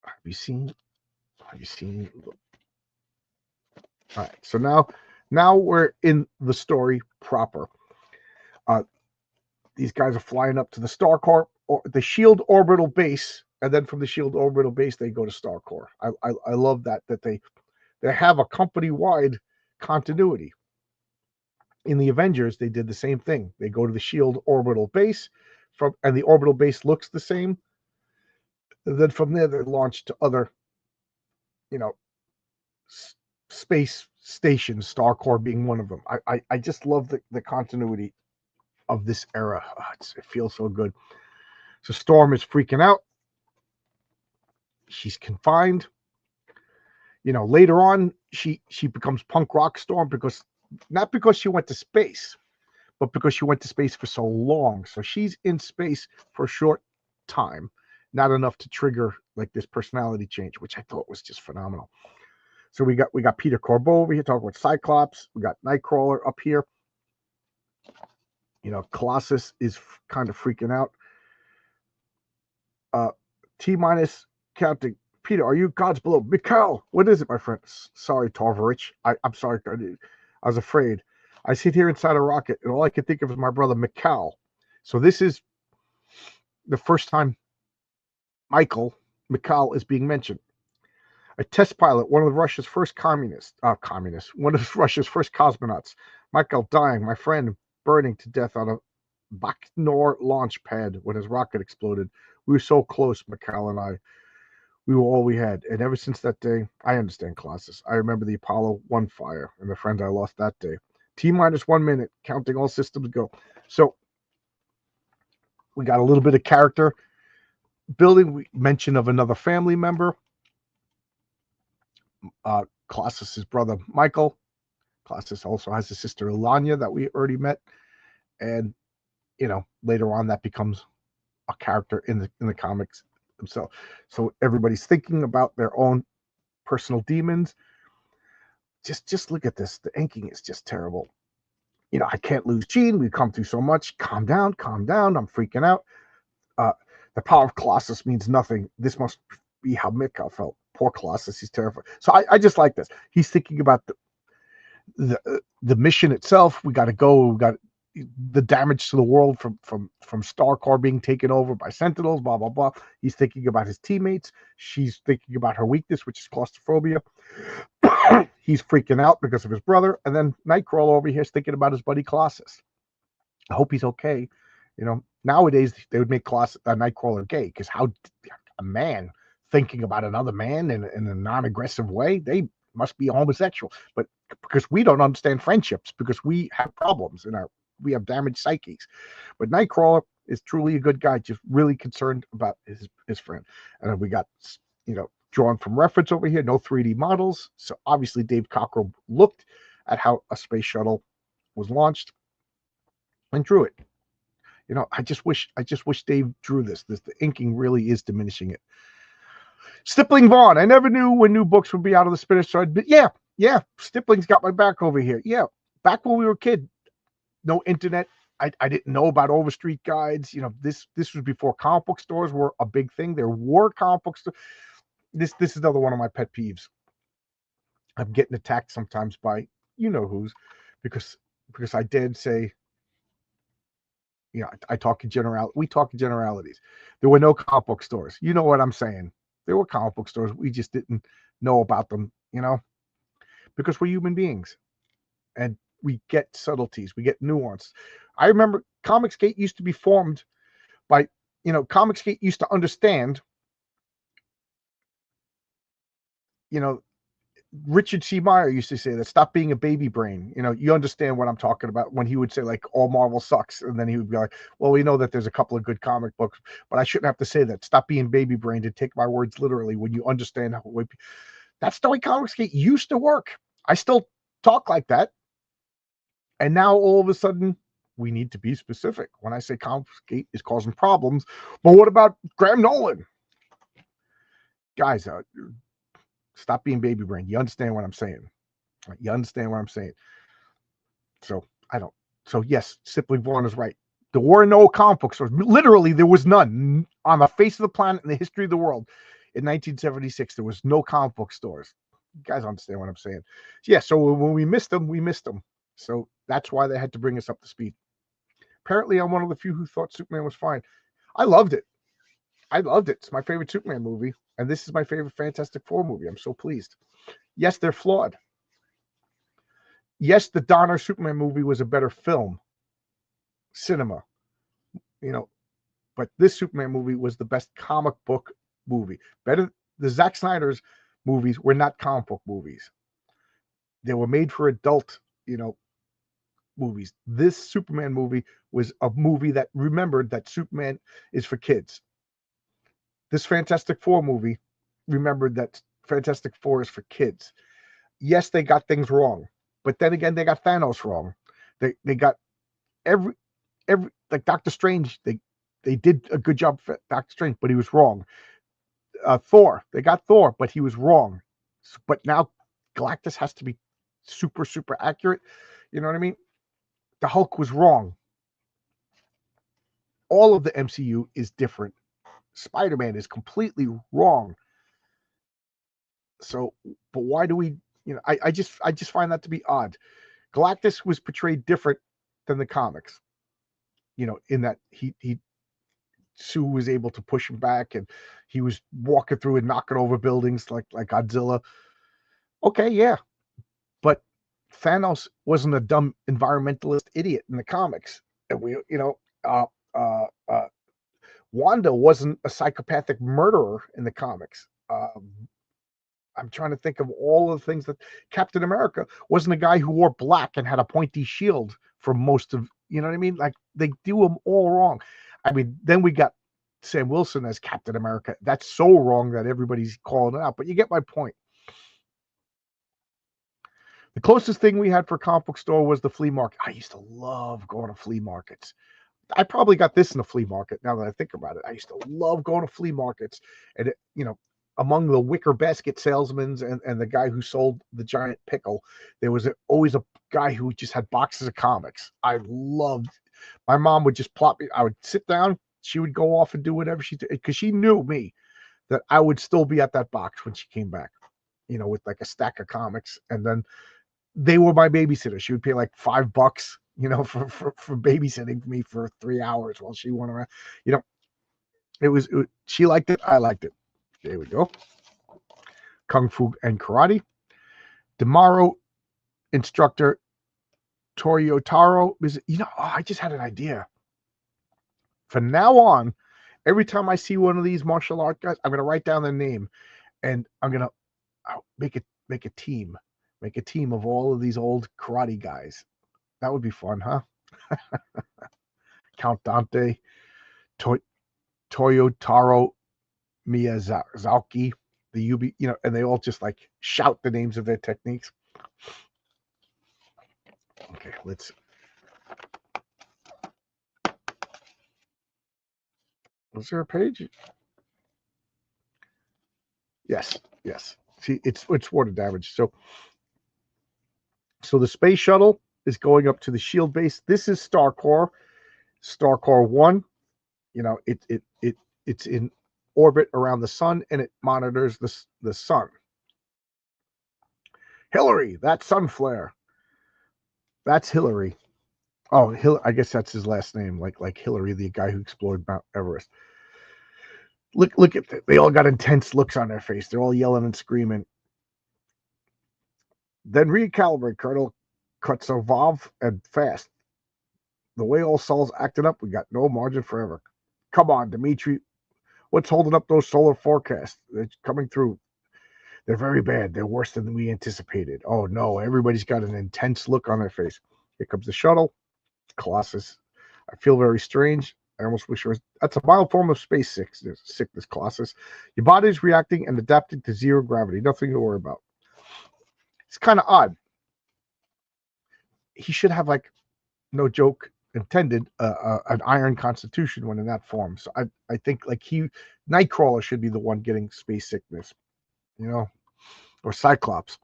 Have you seen? All right, so now we're in the story proper. These guys are flying up to the StarCorp or the Shield orbital base, and then from the Shield orbital base they go to StarCorp. I love that they have a company-wide continuity. In the Avengers, they did the same thing. They go to the Shield orbital base, and the orbital base looks the same. And then from there, they're launched to other, space stations, StarCorp being one of them. I just love the continuity of this era. It feels so good. So Storm is freaking out. She's confined. Later on, she becomes punk rock Storm not because she went to space, but because she went to space for so long. So she's in space for a short time, not enough to trigger like this personality change, which I thought was just phenomenal. So we got Peter Corbeau over here talking with Cyclops. We got Nightcrawler up here. Colossus is kind of freaking out. T- counting. Peter, are you God's below? Mikhail, what is it, my friend? Sorry, Tarvarich. I'm sorry. I was afraid. I sit here inside a rocket, and all I can think of is my brother Mikhail. So this is the first time Mikhail is being mentioned. A test pilot, one of Russia's first one of Russia's first cosmonauts. Mikhail dying, my friend burning to death on a Baikonur launch pad when his rocket exploded. We were so close, Mikhail and I. We were all we had. And ever since that day, I understand Colossus. I remember the Apollo 1 fire and the friends I lost that day. T-1 minute, counting all systems go. So we got a little bit of character building. We mention of another family member. Colossus's brother, Michael. Colossus also has a sister, Ilanya, that we already met. And, later on that becomes a character in the comics themselves. So everybody's thinking about their own personal demons. Just look at this. The inking is just terrible. I can't lose Jean. We've come through so much. Calm down. I'm freaking out. The power of Colossus means nothing. This must be how Mikhail felt. Poor Colossus. He's terrified. So I just like this. He's thinking about the mission itself. We got to go. We got the damage to the world from Starcar being taken over by Sentinels, blah blah blah. He's thinking about his teammates. She's thinking about her weakness, which is claustrophobia. He's freaking out because of his brother, and then Nightcrawler over here is thinking about his buddy Colossus. I hope he's okay. You know, nowadays they would make Nightcrawler gay, because how a man thinking about another man in a non-aggressive way, they must be homosexual. But because we don't understand friendships, because we have problems we have damaged psyches. But Nightcrawler is truly a good guy, just really concerned about his friend. And then we got, drawn from reference over here, no 3D models. So obviously Dave Cockrum looked at how a space shuttle was launched and drew it. I just wish Dave drew this. The inking really is diminishing it. Stippling Vaughn. I never knew when new books would be out of the spinach, but yeah, Stipling's got my back over here. Yeah, back when we were a kid, no internet. I didn't know about Overstreet guides. This was before comic book stores were a big thing. There were comic book stores. This is another one of my pet peeves. I'm getting attacked sometimes by who's, because I did say, I talk in we talk in generalities. There were no comic book stores. You know what I'm saying? There were comic book stores. We just didn't know about them, because we're human beings and we get subtleties, we get nuance. I remember Comicsgate used to be formed by, Comicsgate used to understand, Richard C. Meyer used to say that, stop being a baby brain. You understand what I'm talking about when he would say, like, all Marvel sucks. And then he would be like, well, we know that there's a couple of good comic books, but I shouldn't have to say that. Stop being baby brain, to take my words literally when you understand how. That's the way Comicsgate used to work. I still talk like that. And now all of a sudden, we need to be specific. When I say Comicsgate is causing problems, but what about Graham Nolan? Guys, stop being baby brain. You understand what I'm saying? So yes, Stippling Vaughn is right. There were no comic book stores. Literally, there was none on the face of the planet in the history of the world. In 1976, there was no comic book stores. You guys understand what I'm saying? Yeah, so when we missed them, we missed them. So that's why they had to bring us up to speed. Apparently, I'm one of the few who thought Superman was fine. I loved it. It's my favorite Superman movie, and this is my favorite Fantastic Four movie. I'm so pleased. Yes, they're flawed. Yes, the Donner Superman movie was a better film, cinema, but this Superman movie was the best comic book movie. Better. The Zack Snyder's movies were not comic book movies. They were made for adult, movies. This Superman movie was a movie that remembered that Superman is for kids. This Fantastic Four movie remembered that Fantastic Four is for kids. Yes, they got things wrong, but then again, they got Thanos wrong. They got every like Doctor Strange. They did a good job for Doctor Strange, but he was wrong. Thor, they got Thor, but he was wrong. But now Galactus has to be super, super accurate. You know what I mean? The Hulk was wrong. All of the MCU is different. Spider-Man is completely wrong. So, but why do we, I just find that to be odd. Galactus was portrayed different than the comics, in that he Sue was able to push him back, and he was walking through and knocking over buildings like Godzilla. Okay, yeah. But Thanos wasn't a dumb environmentalist idiot in the comics. And Wanda wasn't a psychopathic murderer in the comics. I'm trying to think of all of the things that Captain America wasn't a guy who wore black and had a pointy shield for most of, you know what I mean? Like, they do them all wrong. I mean, then we got Sam Wilson as Captain America. That's so wrong that everybody's calling it out, but you get my point. The closest thing we had for a comic book store was the flea market. I used to love going to flea markets. I probably got this in a flea market now that I think about it. I used to love going to flea markets, and among the wicker basket salesmen and the guy who sold the giant pickle, there was always a guy who just had boxes of comics. I loved. My mom would just plop me. I would sit down. She would go off and do whatever she did, because she knew me, that I would still be at that box when she came back, with like a stack of comics. And then they were my babysitter. She would pay like $5 for babysitting me for 3 hours while she went around. She liked it. I liked it. There we go. Kung Fu and Karate. Demaro instructor Toyotaro. I just had an idea. From now on, every time I see one of these martial art guys, I'm going to write down their name, and I'm going to make a team of all of these old karate guys. That would be fun, huh? Count Dante, Toyotaro Miyazaki, the Yubi, and they all just like shout the names of their techniques. Okay, was there a page? Yes. See, it's water damage. So the space shuttle is going up to the shield base. This is Starcore 1. It's in orbit around the sun, and it monitors the sun. Hillary, that sun flare. That's Hillary. Oh, I guess that's his last name, like Hillary, the guy who explored Mount Everest. Look at that. They all got intense looks on their face. They're all yelling and screaming. Then recalibrate, Colonel Kutsovov, and fast. The way all Sol's acting up, we got no margin for error. Come on, Dimitri. What's holding up those solar forecasts? They're coming through. They're very bad. They're worse than we anticipated. Oh, no. Everybody's got an intense look on their face. Here comes the shuttle. Colossus. I feel very strange. I almost wish that's a mild form of space sickness, Colossus. Your body's reacting and adapting to zero gravity. Nothing to worry about. It's kind of odd. He should have, no joke intended, an iron constitution when in that form. So I think Nightcrawler should be the one getting space sickness, or Cyclops.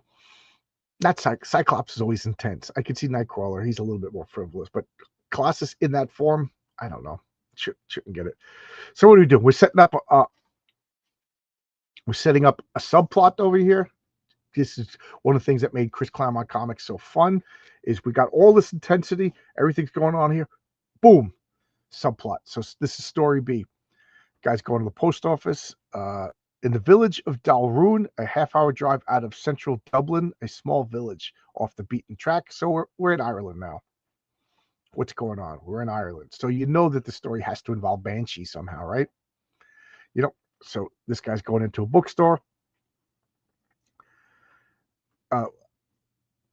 Cyclops is always intense. I could see Nightcrawler. He's a little bit more frivolous, but Colossus in that form, I don't know. Shouldn't get it. So what are we doing? We're setting up a subplot over here. This is one of the things that made Chris Claremont Comics so fun, is we got all this intensity, everything's going on here. Boom, subplot. So this is story B. Guys going to the post office in the village of Dalroon, a half-hour drive out of central Dublin, a small village off the beaten track. So we're in Ireland now. What's going on? We're in Ireland. So that the story has to involve Banshee somehow, right? So this guy's going into a bookstore.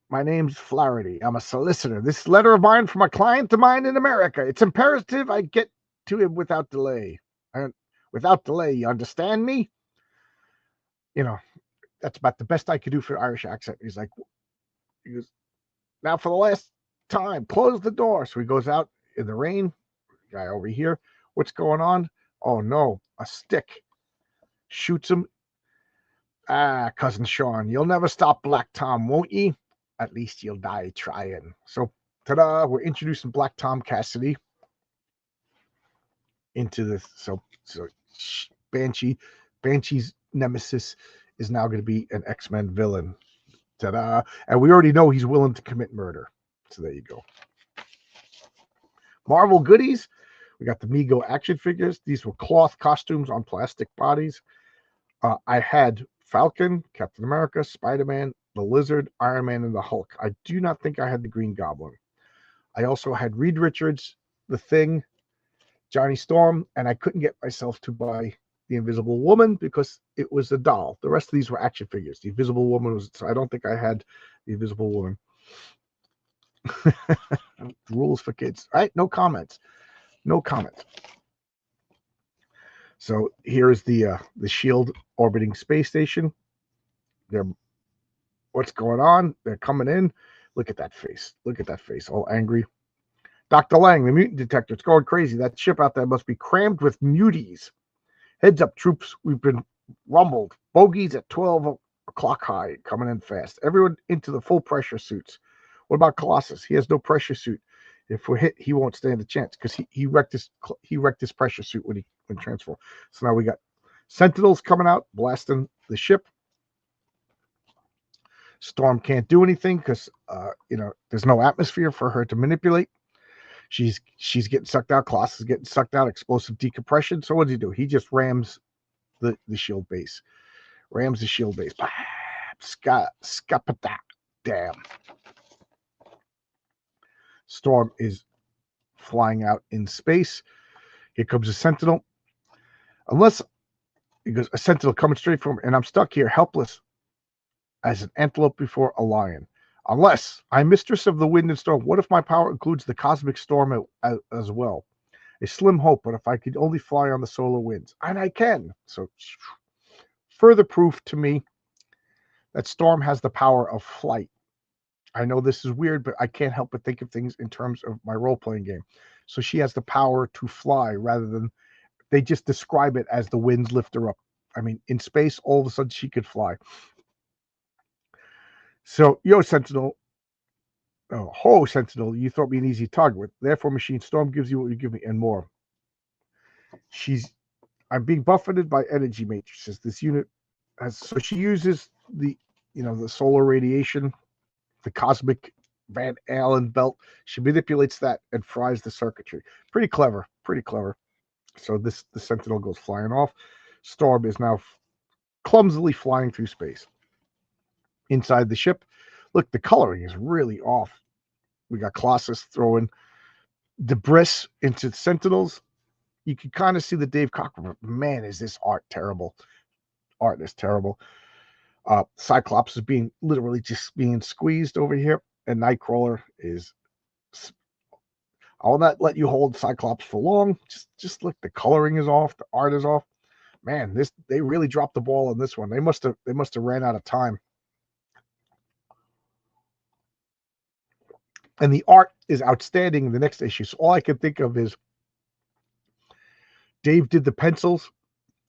My name's Flaherty. I'm a solicitor. This letter of mine from a client of mine in America. It's imperative I get to him without delay. You understand me? That's about the best I could do for Irish accent. He goes, now for the last time, close the door. So he goes out in the rain. Guy over here. What's going on? Oh no, a stick. Shoots him. Cousin Sean, you'll never stop Black Tom, won't ye? At least you'll die trying. So, ta-da, we're introducing Black Tom Cassidy into this. So Banshee's nemesis is now going to be an X-Men villain. Ta-da. And we already know he's willing to commit murder. So there you go. Marvel goodies. We got the Mego action figures. These were cloth costumes on plastic bodies. I had Falcon, Captain America, Spider-Man, the Lizard, Iron Man, and the Hulk. I do not think I had the Green Goblin. I also had Reed Richards, The Thing, Johnny Storm, and I couldn't get myself to buy the Invisible Woman because it was a doll. The rest of these were action figures. The Invisible Woman was, so I don't think I had the Invisible Woman. Rules for kids. All right, no comments. So here's the Shield orbiting space station. What's going on? They're coming in. Look at that face. All angry. Dr. Lang, the mutant detector. It's going crazy. That ship out there must be crammed with muties. Heads up, troops. We've been rumbled. Bogies at 12 o'clock high. Coming in fast. Everyone into the full pressure suits. What about Colossus? He has no pressure suit. If we're hit, he won't stand a chance because he wrecked his pressure suit when transformed. So now we got Sentinels coming out, blasting the ship. Storm can't do anything because there's no atmosphere for her to manipulate. She's getting sucked out. Colossus is getting sucked out. Explosive decompression. So what does he do? He just rams the shield base. Rams the shield base. Scapata. Damn. Storm is flying out in space. Here comes a Sentinel. Unless he goes, a Sentinel coming straight from, and I'm stuck here, helpless as an antelope before a lion. Unless I'm mistress of the wind and storm, what if my power includes the cosmic storm as well? A slim hope, but if I could only fly on the solar winds, and I can. So, further proof to me that Storm has the power of flight. I know this is weird, but I can't help but think of things in terms of my role-playing game. So she has the power to fly rather than, they just describe it as the winds lift her up. I mean, in space, all of a sudden she could fly. So, Sentinel. Oh, ho, Sentinel, you thought me an easy target. With therefore, Machine Storm gives you what you give me and more. I'm being buffeted by energy matrices. This unit so she uses the solar radiation, the cosmic Van Allen belt. She manipulates that and fries the circuitry. Pretty clever. So the Sentinel goes flying off. Storm is now clumsily flying through space. Inside the ship, look, the coloring is really off. We got Colossus throwing debris into Sentinels. You can kind of see the Dave Cockrum. Man, is this art terrible. Art is terrible. Cyclops is literally just being squeezed over here, and Nightcrawler is. I'll not let you hold Cyclops for long. Just look, the coloring is off, the art is off. Man, they really dropped the ball on this one. They must have ran out of time. And the art is outstanding in the next issue. So all I can think of is Dave did the pencils,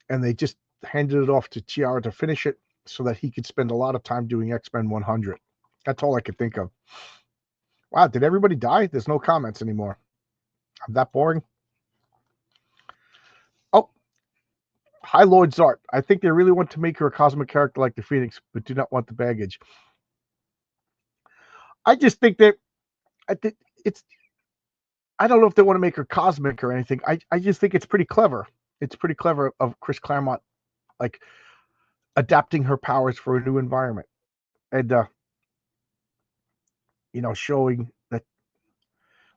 and they just handed it off to Chiara to finish it so that he could spend a lot of time doing X-Men 100. That's all I could think of. Wow, did everybody die? There's no comments anymore. I'm that boring. Oh, High Lord Zart. I think they really want to make her a cosmic character like the Phoenix, but do not want the baggage. I just think that it's. I don't know if they want to make her cosmic or anything. I just think it's pretty clever. It's pretty clever of Chris Claremont, like adapting her powers for a new environment, and showing that,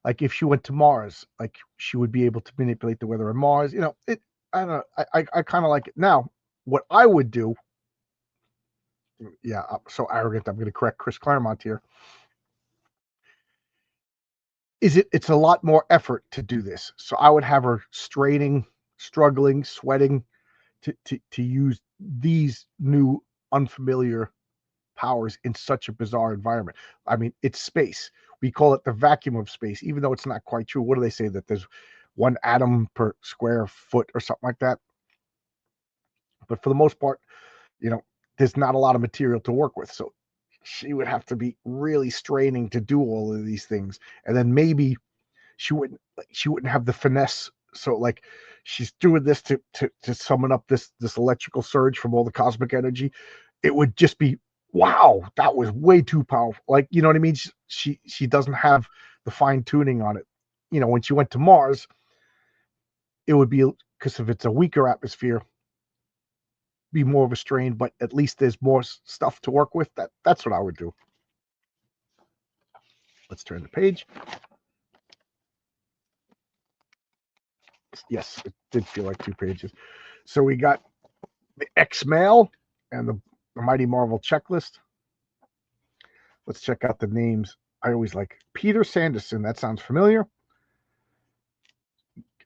like, if she went to Mars, like, she would be able to manipulate the weather on Mars. I don't know. I kind of like it. Now, what I would do, yeah, I'm so arrogant, I'm going to correct Chris Claremont here, it's a lot more effort to do this. So I would have her straining, struggling, sweating to use these new unfamiliar powers in such a bizarre environment. I mean, it's space. We call it the vacuum of space, even though it's not quite true. What do they say, that there's 1 atom per square foot or something like that? But for the most part, there's not a lot of material to work with. So she would have to be really straining to do all of these things. And then maybe she wouldn't have the finesse. So, like, she's doing this to summon up this electrical surge from all the cosmic energy. It would just be, wow, that was way too powerful. Like, you know what I mean? She doesn't have the fine tuning on it. When she went to Mars, it would be, because if it's a weaker atmosphere, be more of a strain, but at least there's more stuff to work with. That's what I would do. Let's turn the page. Yes, it did feel like 2 pages. So we got the X-Mail and the Mighty Marvel checklist. Let's check out the names. I always like Peter Sanderson. That sounds familiar.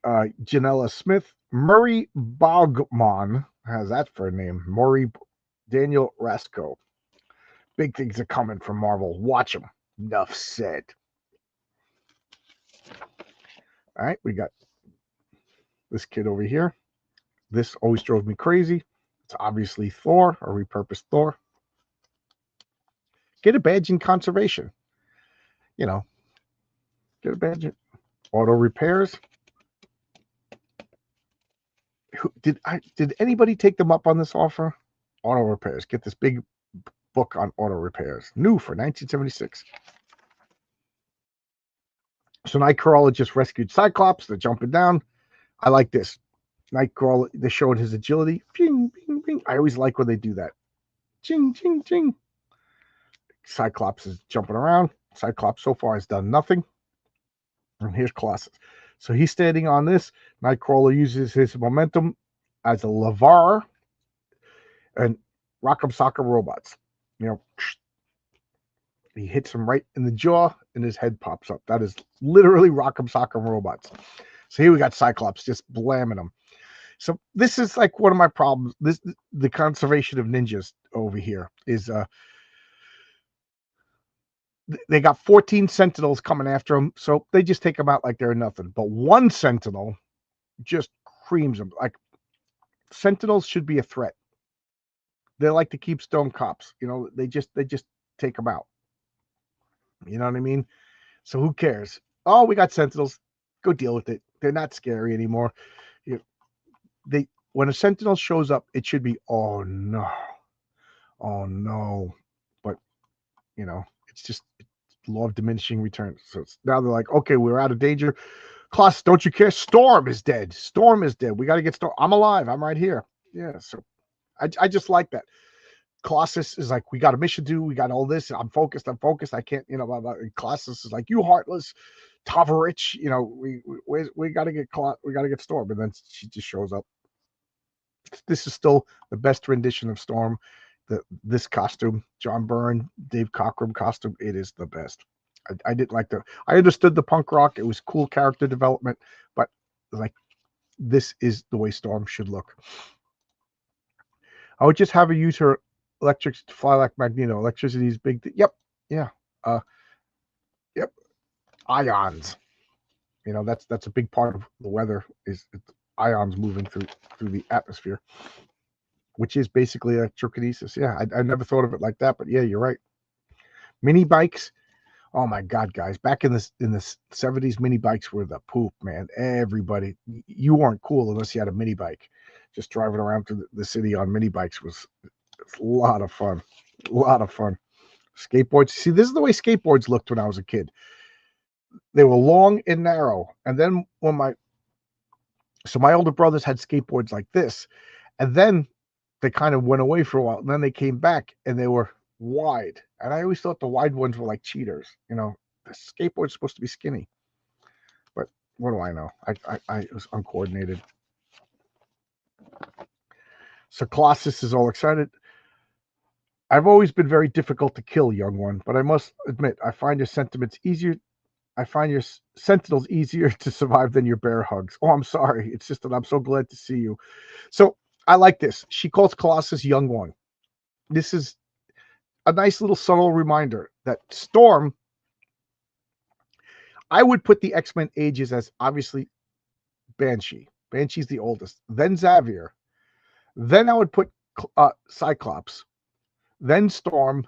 Janella Smith. Murray Bogman has that for a name. Daniel Rasco. Big things are coming from Marvel. Watch them. Enough said. All right, we got this kid over here. This always drove me crazy. It's obviously Thor, or repurposed Thor. Get a badge in conservation. Get a badge in auto repairs. Did anybody take them up on this offer? Auto repairs. Get this big book on auto repairs. New for 1976. So Nightcrawler just rescued Cyclops. They're jumping down. I like this. Nightcrawler, they showed his agility. Ping, ping, ping. I always like when they do that. Ching, ching, ching. Cyclops is jumping around. Cyclops so far has done nothing. And here's Colossus. So he's standing on this. Nightcrawler uses his momentum as a lever and Rock'em Sock'em Robots. You know, he hits him right in the jaw and his head pops up. That is literally Rock'em Sock'em Robots. So here we got Cyclops just blamming him. So this is like one of my problems. The conservation of ninjas over here is they got 14 Sentinels coming after them, so they just take them out like they're nothing. But one Sentinel just creams them. Like, Sentinels should be a threat. They like to keep stone cops. You know, they just take them out. You know what I mean? So who cares? Oh, we got Sentinels. Go deal with it. They're not scary anymore. When a Sentinel shows up, it should be, oh no. But, you know, it's just law of diminishing returns. So now they're like, okay, we're out of danger. Colossus, don't you care? Storm is dead. We got to get Storm. I'm alive. I'm right here. Yeah. So I just like that. Colossus is like, we got a mission to do. We got all this. I'm focused. I can't, you know, blah, blah. Colossus is like, you heartless Tavarich. You know, we got to get Storm. And then she just shows up. This is still the best rendition of Storm. This costume, John Byrne, Dave Cockrum costume, it is the best. I didn't like I understood the punk rock. It was cool character development, but like, this is the way Storm should look. I would just have her use her electrics to fly like Magneto. Electricity is big. Yep. Yeah. Yep. Ions. You know, that's a big part of the weather is ions moving through the atmosphere, which is basically electrokinesis. Yeah, I never thought of it like that, but yeah, you're right. Mini bikes. Oh my God, guys! Back in the 70s, mini bikes were the poop, man. Everybody, you weren't cool unless you had a mini bike. Just driving around through the city on mini bikes was a lot of fun. A lot of fun. Skateboards. See, this is the way skateboards looked when I was a kid. They were long and narrow, and then when my older brothers had skateboards like this, and then they kind of went away for a while, and then they came back and they were wide. And I always thought the wide ones were like cheaters. You know, the skateboard's supposed to be skinny. But what do I know? I was uncoordinated. So Colossus is all excited. I've always been very difficult to kill, young one, but I must admit, I find your sentiments easier. I find your sentinels easier to survive than your bear hugs. Oh, I'm sorry. It's just that I'm so glad to see you. So I like this. She calls Colossus young one. This is a nice little subtle reminder that Storm, I would put the X-Men ages as obviously Banshee. Banshee's the oldest. Then Xavier. Then I would put Cyclops. Then Storm.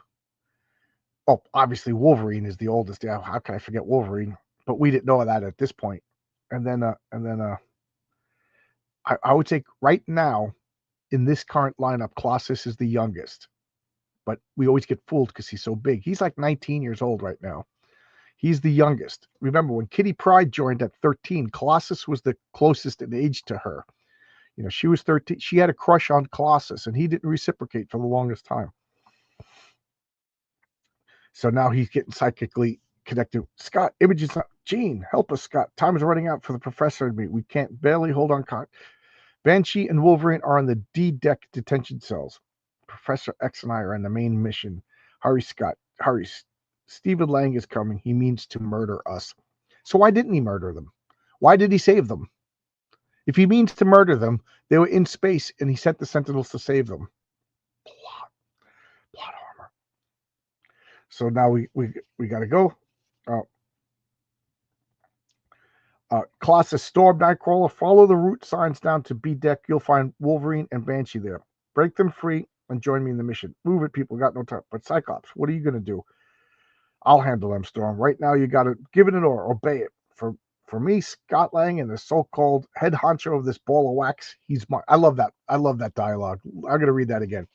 Oh, obviously Wolverine is the oldest. Yeah, how can I forget Wolverine? But we didn't know that at this point. And then I would say right now in this current lineup, Colossus is the youngest. But we always get fooled because he's so big. He's like 19 years old right now. He's the youngest. Remember, when Kitty Pryde joined at 13, Colossus was the closest in age to her. You know, she was 13. She had a crush on Colossus, and he didn't reciprocate for the longest time. So now he's getting psychically connected. Scott, images. Gene, help us, Scott. Time is running out for the professor and me. We can't barely hold on. Banshee and Wolverine are on the D-Deck detention cells. Professor X and I are on the main mission. Hurry, Scott. Hurry. Stephen Lang is coming. He means to murder us. So why didn't he murder them? Why did he save them? If he means to murder them, they were in space and he sent the Sentinels to save them. Plot armor. So now we got to go. Colossus, Storm, Nightcrawler, follow the route signs down to B-Deck. You'll find Wolverine and Banshee there. Break them free and join me in the mission. Move it, people. Got no time. But Cyclops, what are you going to do? I'll handle them, Storm. Right now, you got to give it an order. Obey it. For me, Scott Lang and the so-called head honcho of this ball of wax, he's my. I love that. I love that dialogue. I'm going to read that again.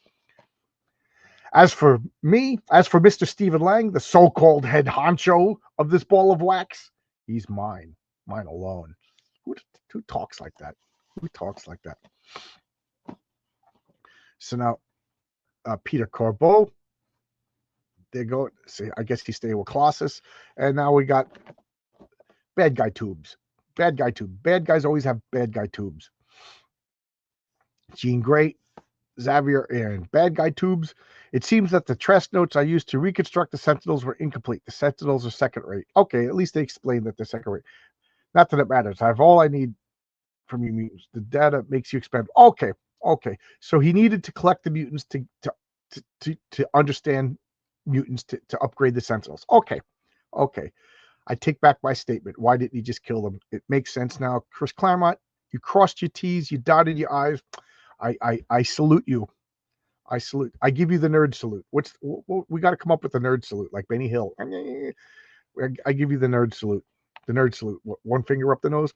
As for me, as for Mr. Stephen Lang, the so-called head honcho of this ball of wax, he's mine alone. Who talks like that? Who talks like that? So now, Peter Corbeau, they go. See, I guess he's staying with Colossus, and now we got bad guy tubes. Bad guy tube. Bad guys always have bad guy tubes. Jean Grey, Xavier, and bad guy tubes. It seems that the Trest notes I used to reconstruct the Sentinels were incomplete. The Sentinels are second rate. Okay, at least they explained that they're second rate. Not that it matters. I have all I need from you mutants. The data makes you expendable. Okay. So he needed to collect the mutants to understand mutants to upgrade the Sentinels. Okay. I take back my statement. Why didn't he just kill them? It makes sense now. Chris Claremont, you crossed your T's, you dotted your I's. I salute you. I give you the nerd salute. We got to come up with the nerd salute, like Benny Hill. I give you the nerd salute. The nerd salute. One finger up the nose.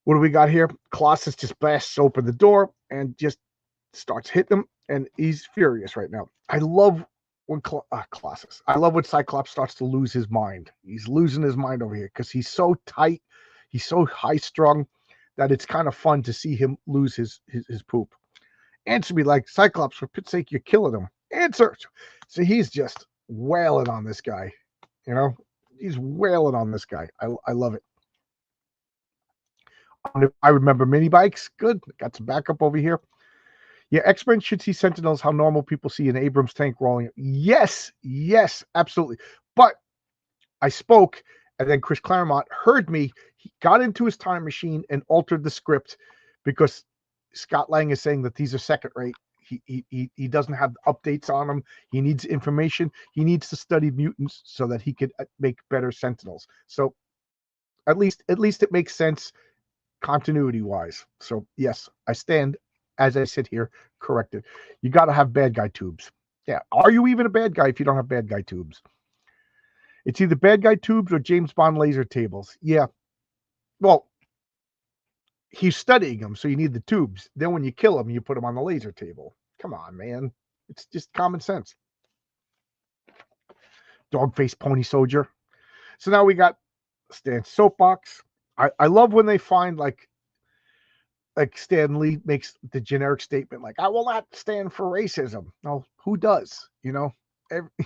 What do we got here? Colossus just blasts open the door and just starts hitting him, and he's furious right now. I love when Colossus. I love when Cyclops starts to lose his mind. He's losing his mind over here because he's so tight, he's so high strung that it's kind of fun to see him lose his poop. Answer me like, Cyclops, for pit's sake, you're killing him. Answer. So he's just wailing on this guy. You know, he's wailing on this guy. I love it. I remember mini bikes. Good. Got some backup over here. Yeah, X-Men should see Sentinels how normal people see an Abrams tank rolling. Yes, absolutely. But I spoke, and then Chris Claremont heard me. He got into his time machine and altered the script because Scott Lang is saying that these are second rate. He doesn't have updates on them. He needs information. He needs to study mutants so that he could make better Sentinels. So at least it makes sense continuity wise. So yes, I stand, as I sit here, corrected. You got to have bad guy tubes. Yeah. Are you even a bad guy if you don't have bad guy tubes? It's either bad guy tubes or James Bond laser tables. Yeah. Well, he's studying them, so you need the tubes. Then when you kill him, you put him on the laser table. Come on, man. It's just common sense. Dog-faced pony soldier. So now we got Stan's soapbox. I love when they find like Stan Lee makes the generic statement like, I will not stand for racism. No, who does? You know,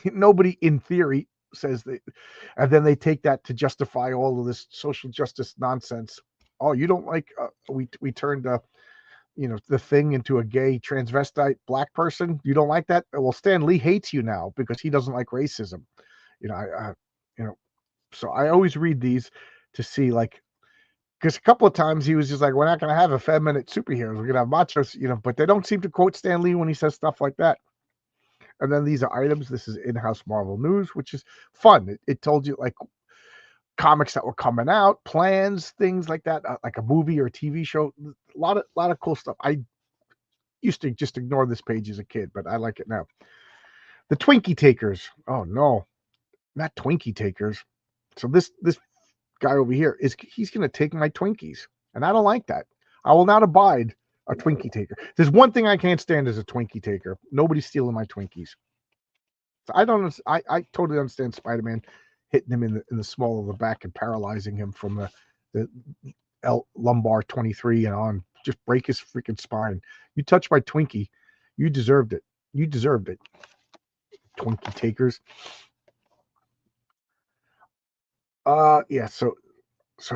nobody in theory says that. And then they take that to justify all of this social justice nonsense. Oh, you don't like, we turned, the Thing into a gay transvestite black person. You don't like that? Well, Stan Lee hates you now because he doesn't like racism. So I always read these to see like, because a couple of times he was just like, we're not going to have effeminate superheroes. We're going to have machos, but they don't seem to quote Stan Lee when he says stuff like that. And then these are items. This is in-house Marvel news, which is fun. It told you like comics that were coming out, plans, things like that, like a movie or a TV show. A lot of cool stuff. I used to just ignore this page as a kid, but I like it now. The Twinkie Takers. Oh no, not Twinkie Takers. So this guy over here he's going to take my Twinkies, and I don't like that. I will not abide a Twinkie taker. There's one thing I can't stand as a Twinkie taker. Nobody's stealing my Twinkies. So I totally understand Spider-Man hitting him in the small of the back and paralyzing him from the lumbar 23 and on, just break his freaking spine. You touch my Twinkie, you deserved it. Twinkie takers. Yeah, so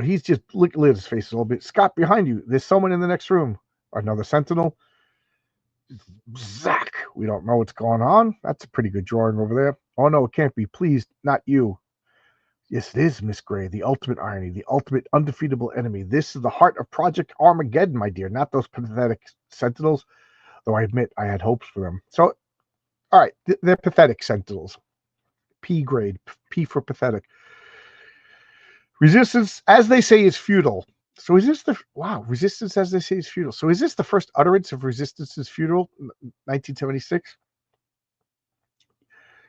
he's just look at his face a little bit. Scott, behind you, there's someone in the next room. Another Sentinel. Zach, we don't know what's going on. That's a pretty good drawing over there. Oh no, it can't be. Please, not you. Yes, it is, Miss Gray. The ultimate irony, the ultimate undefeatable enemy. This is the heart of Project Armageddon, my dear. Not those pathetic Sentinels, though I admit I had hopes for them. So, all right, they're pathetic Sentinels. P grade. P for pathetic. Resistance, as they say, is futile. So is this resistance, as they say, is futile. So is this the first utterance of resistance is futile, 1976?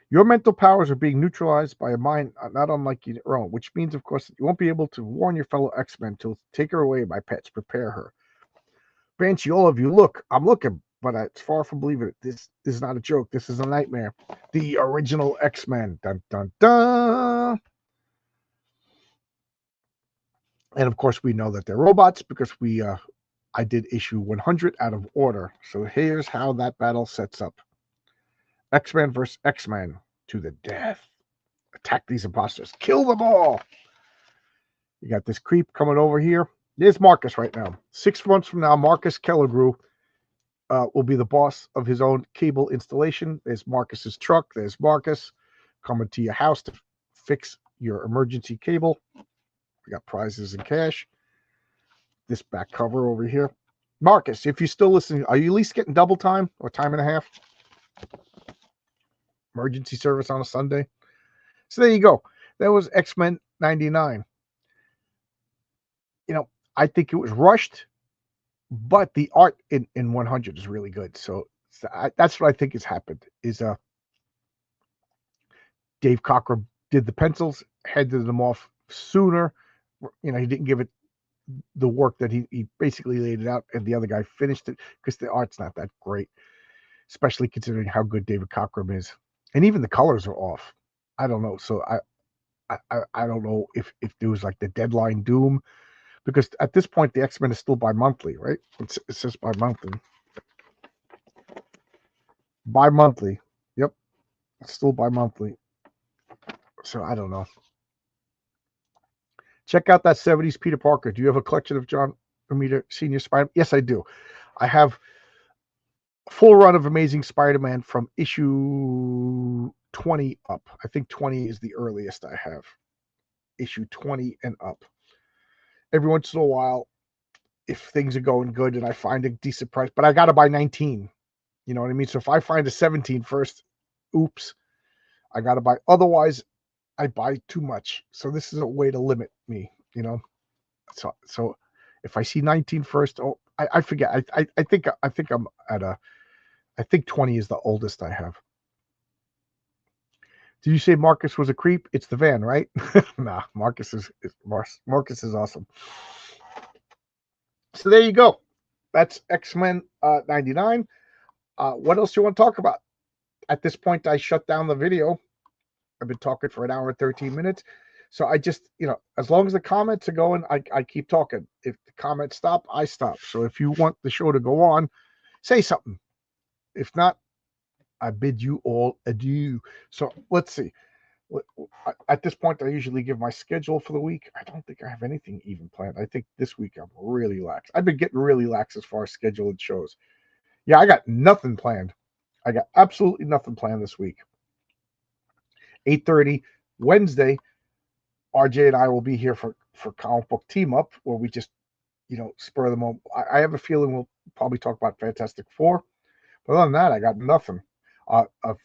Your mental powers are being neutralized by a mind not unlike your own, which means, of course, that you won't be able to warn your fellow X-Men to take her away, my pets. Prepare her. Banshee, all of you, look, I'm looking. but it's far from believing it. This is not a joke. This is a nightmare. The original X-Men. Dun, dun, dun. And of course, we know that they're robots because I did issue 100 out of order. So here's how that battle sets up. X-Men versus X-Men to the death. Attack these imposters. Kill them all. You got this creep coming over here. There's Marcus right now. 6 months from now, Marcus Kelligrew will be the boss of his own cable installation. There's Marcus's truck. There's Marcus coming to your house to fix your emergency cable. We got prizes and cash. This back cover over here. Marcus, if you're still listening, are you at least getting double time or time and a half? Emergency service on a Sunday. So there you go. That was X-Men 99. You know, I think it was rushed, but the art in 100 is really good. So that's what I think has happened. Is Dave Cockrum did the pencils, headed them off sooner. You know, he didn't give it the work that he basically laid it out, and the other guy finished it because the art's not that great, especially considering how good David Cockrum is, and even the colors are off. I don't know. So I don't know if there was like the deadline doom, because at this point the X-Men is still bi-monthly, right? It says bi-monthly. Bi-monthly. Yep. It's still bi-monthly. So I don't know. Check out that 70s Peter Parker. Do you have a collection of John Romita Senior Spider-Man? Yes, I do. I have a full run of Amazing Spider-Man from issue 20 up. I think 20 is the earliest I have. Issue 20 and up. Every once in a while, if things are going good and I find a decent price, but I got to buy 19. You know what I mean? So if I find a 17 first, oops, I got to buy. Otherwise, I buy too much. So this is a way to limit me, you know. So if I see 19 first, I forget. I think I'm at I think 20 is the oldest I have. Did you say Marcus was a creep? It's the van, right? Nah, Marcus is awesome. So there you go. That's X-Men 99. What else do you want to talk about? At this point, I shut down the video. I've been talking for an hour and 13 minutes. So I just, you know, as long as the comments are going, I keep talking. If the comments stop, I stop. So if you want the show to go on, say something. If not, I bid you all adieu. So let's see. At this point, I usually give my schedule for the week. I don't think I have anything even planned. I think this week I'm really lax. I've been getting really lax as far as schedule and shows. Yeah, I got nothing planned. I got absolutely nothing planned this week. 8:30 Wednesday, RJ and I will be here for comic book team up, where we just, you know, spur them on. I have a feeling we'll probably talk about Fantastic Four, but other than that, I got nothing.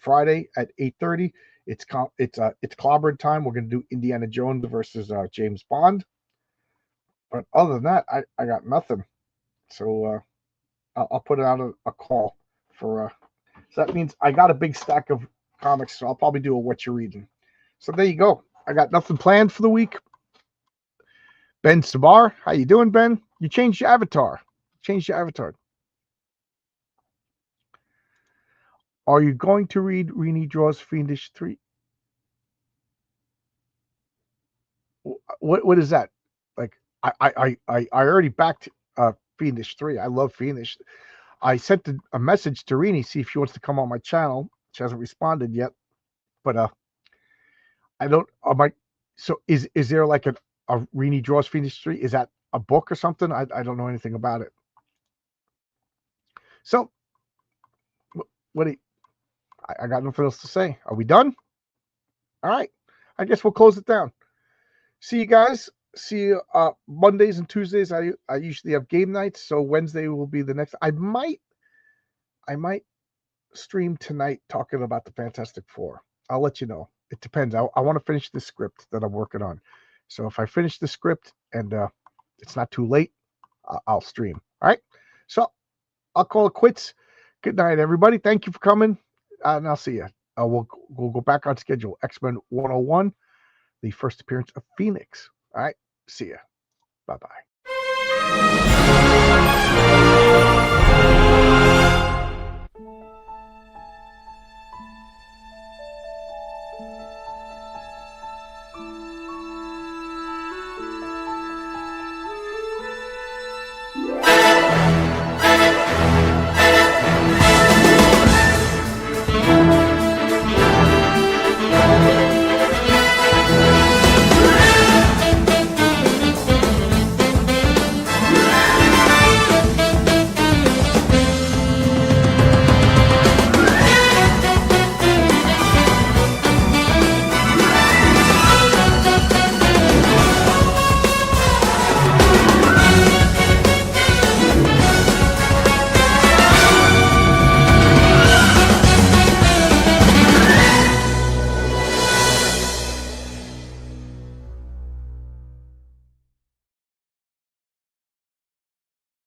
Friday at 8:30, it's clobbering time. We're gonna do Indiana Jones versus James Bond, but other than that, I got nothing. So I'll put out a call for. So that means I got a big stack of comics, so I'll probably do a what you're reading. So there you go. I got nothing planned for the week. Ben Sabar, how you doing, Ben? You changed your avatar. Are you going to read Rini Draws Fiendish 3? What is that? Like, I already backed Fiendish 3. I love Fiendish. I sent a message to Rini, see if she wants to come on my channel. She hasn't responded yet, but I don't. So is there like a Rini Draws Fiendish 3? Is that a book or something? I don't know anything about it. So I got nothing else to say. Are we done? All right. I guess we'll close it down. See you guys. See you Mondays and Tuesdays. I usually have game nights, so Wednesday will be the next. I might stream tonight talking about the Fantastic Four. I'll let you know. It depends. I want to finish the script that I'm working on. So if I finish the script and it's not too late, I'll stream. All right. So I'll call it quits. Good night, everybody. Thank you for coming, and I'll see you. We'll go back on schedule. X-Men 101, the first appearance of Phoenix. All right. See ya. Bye-bye.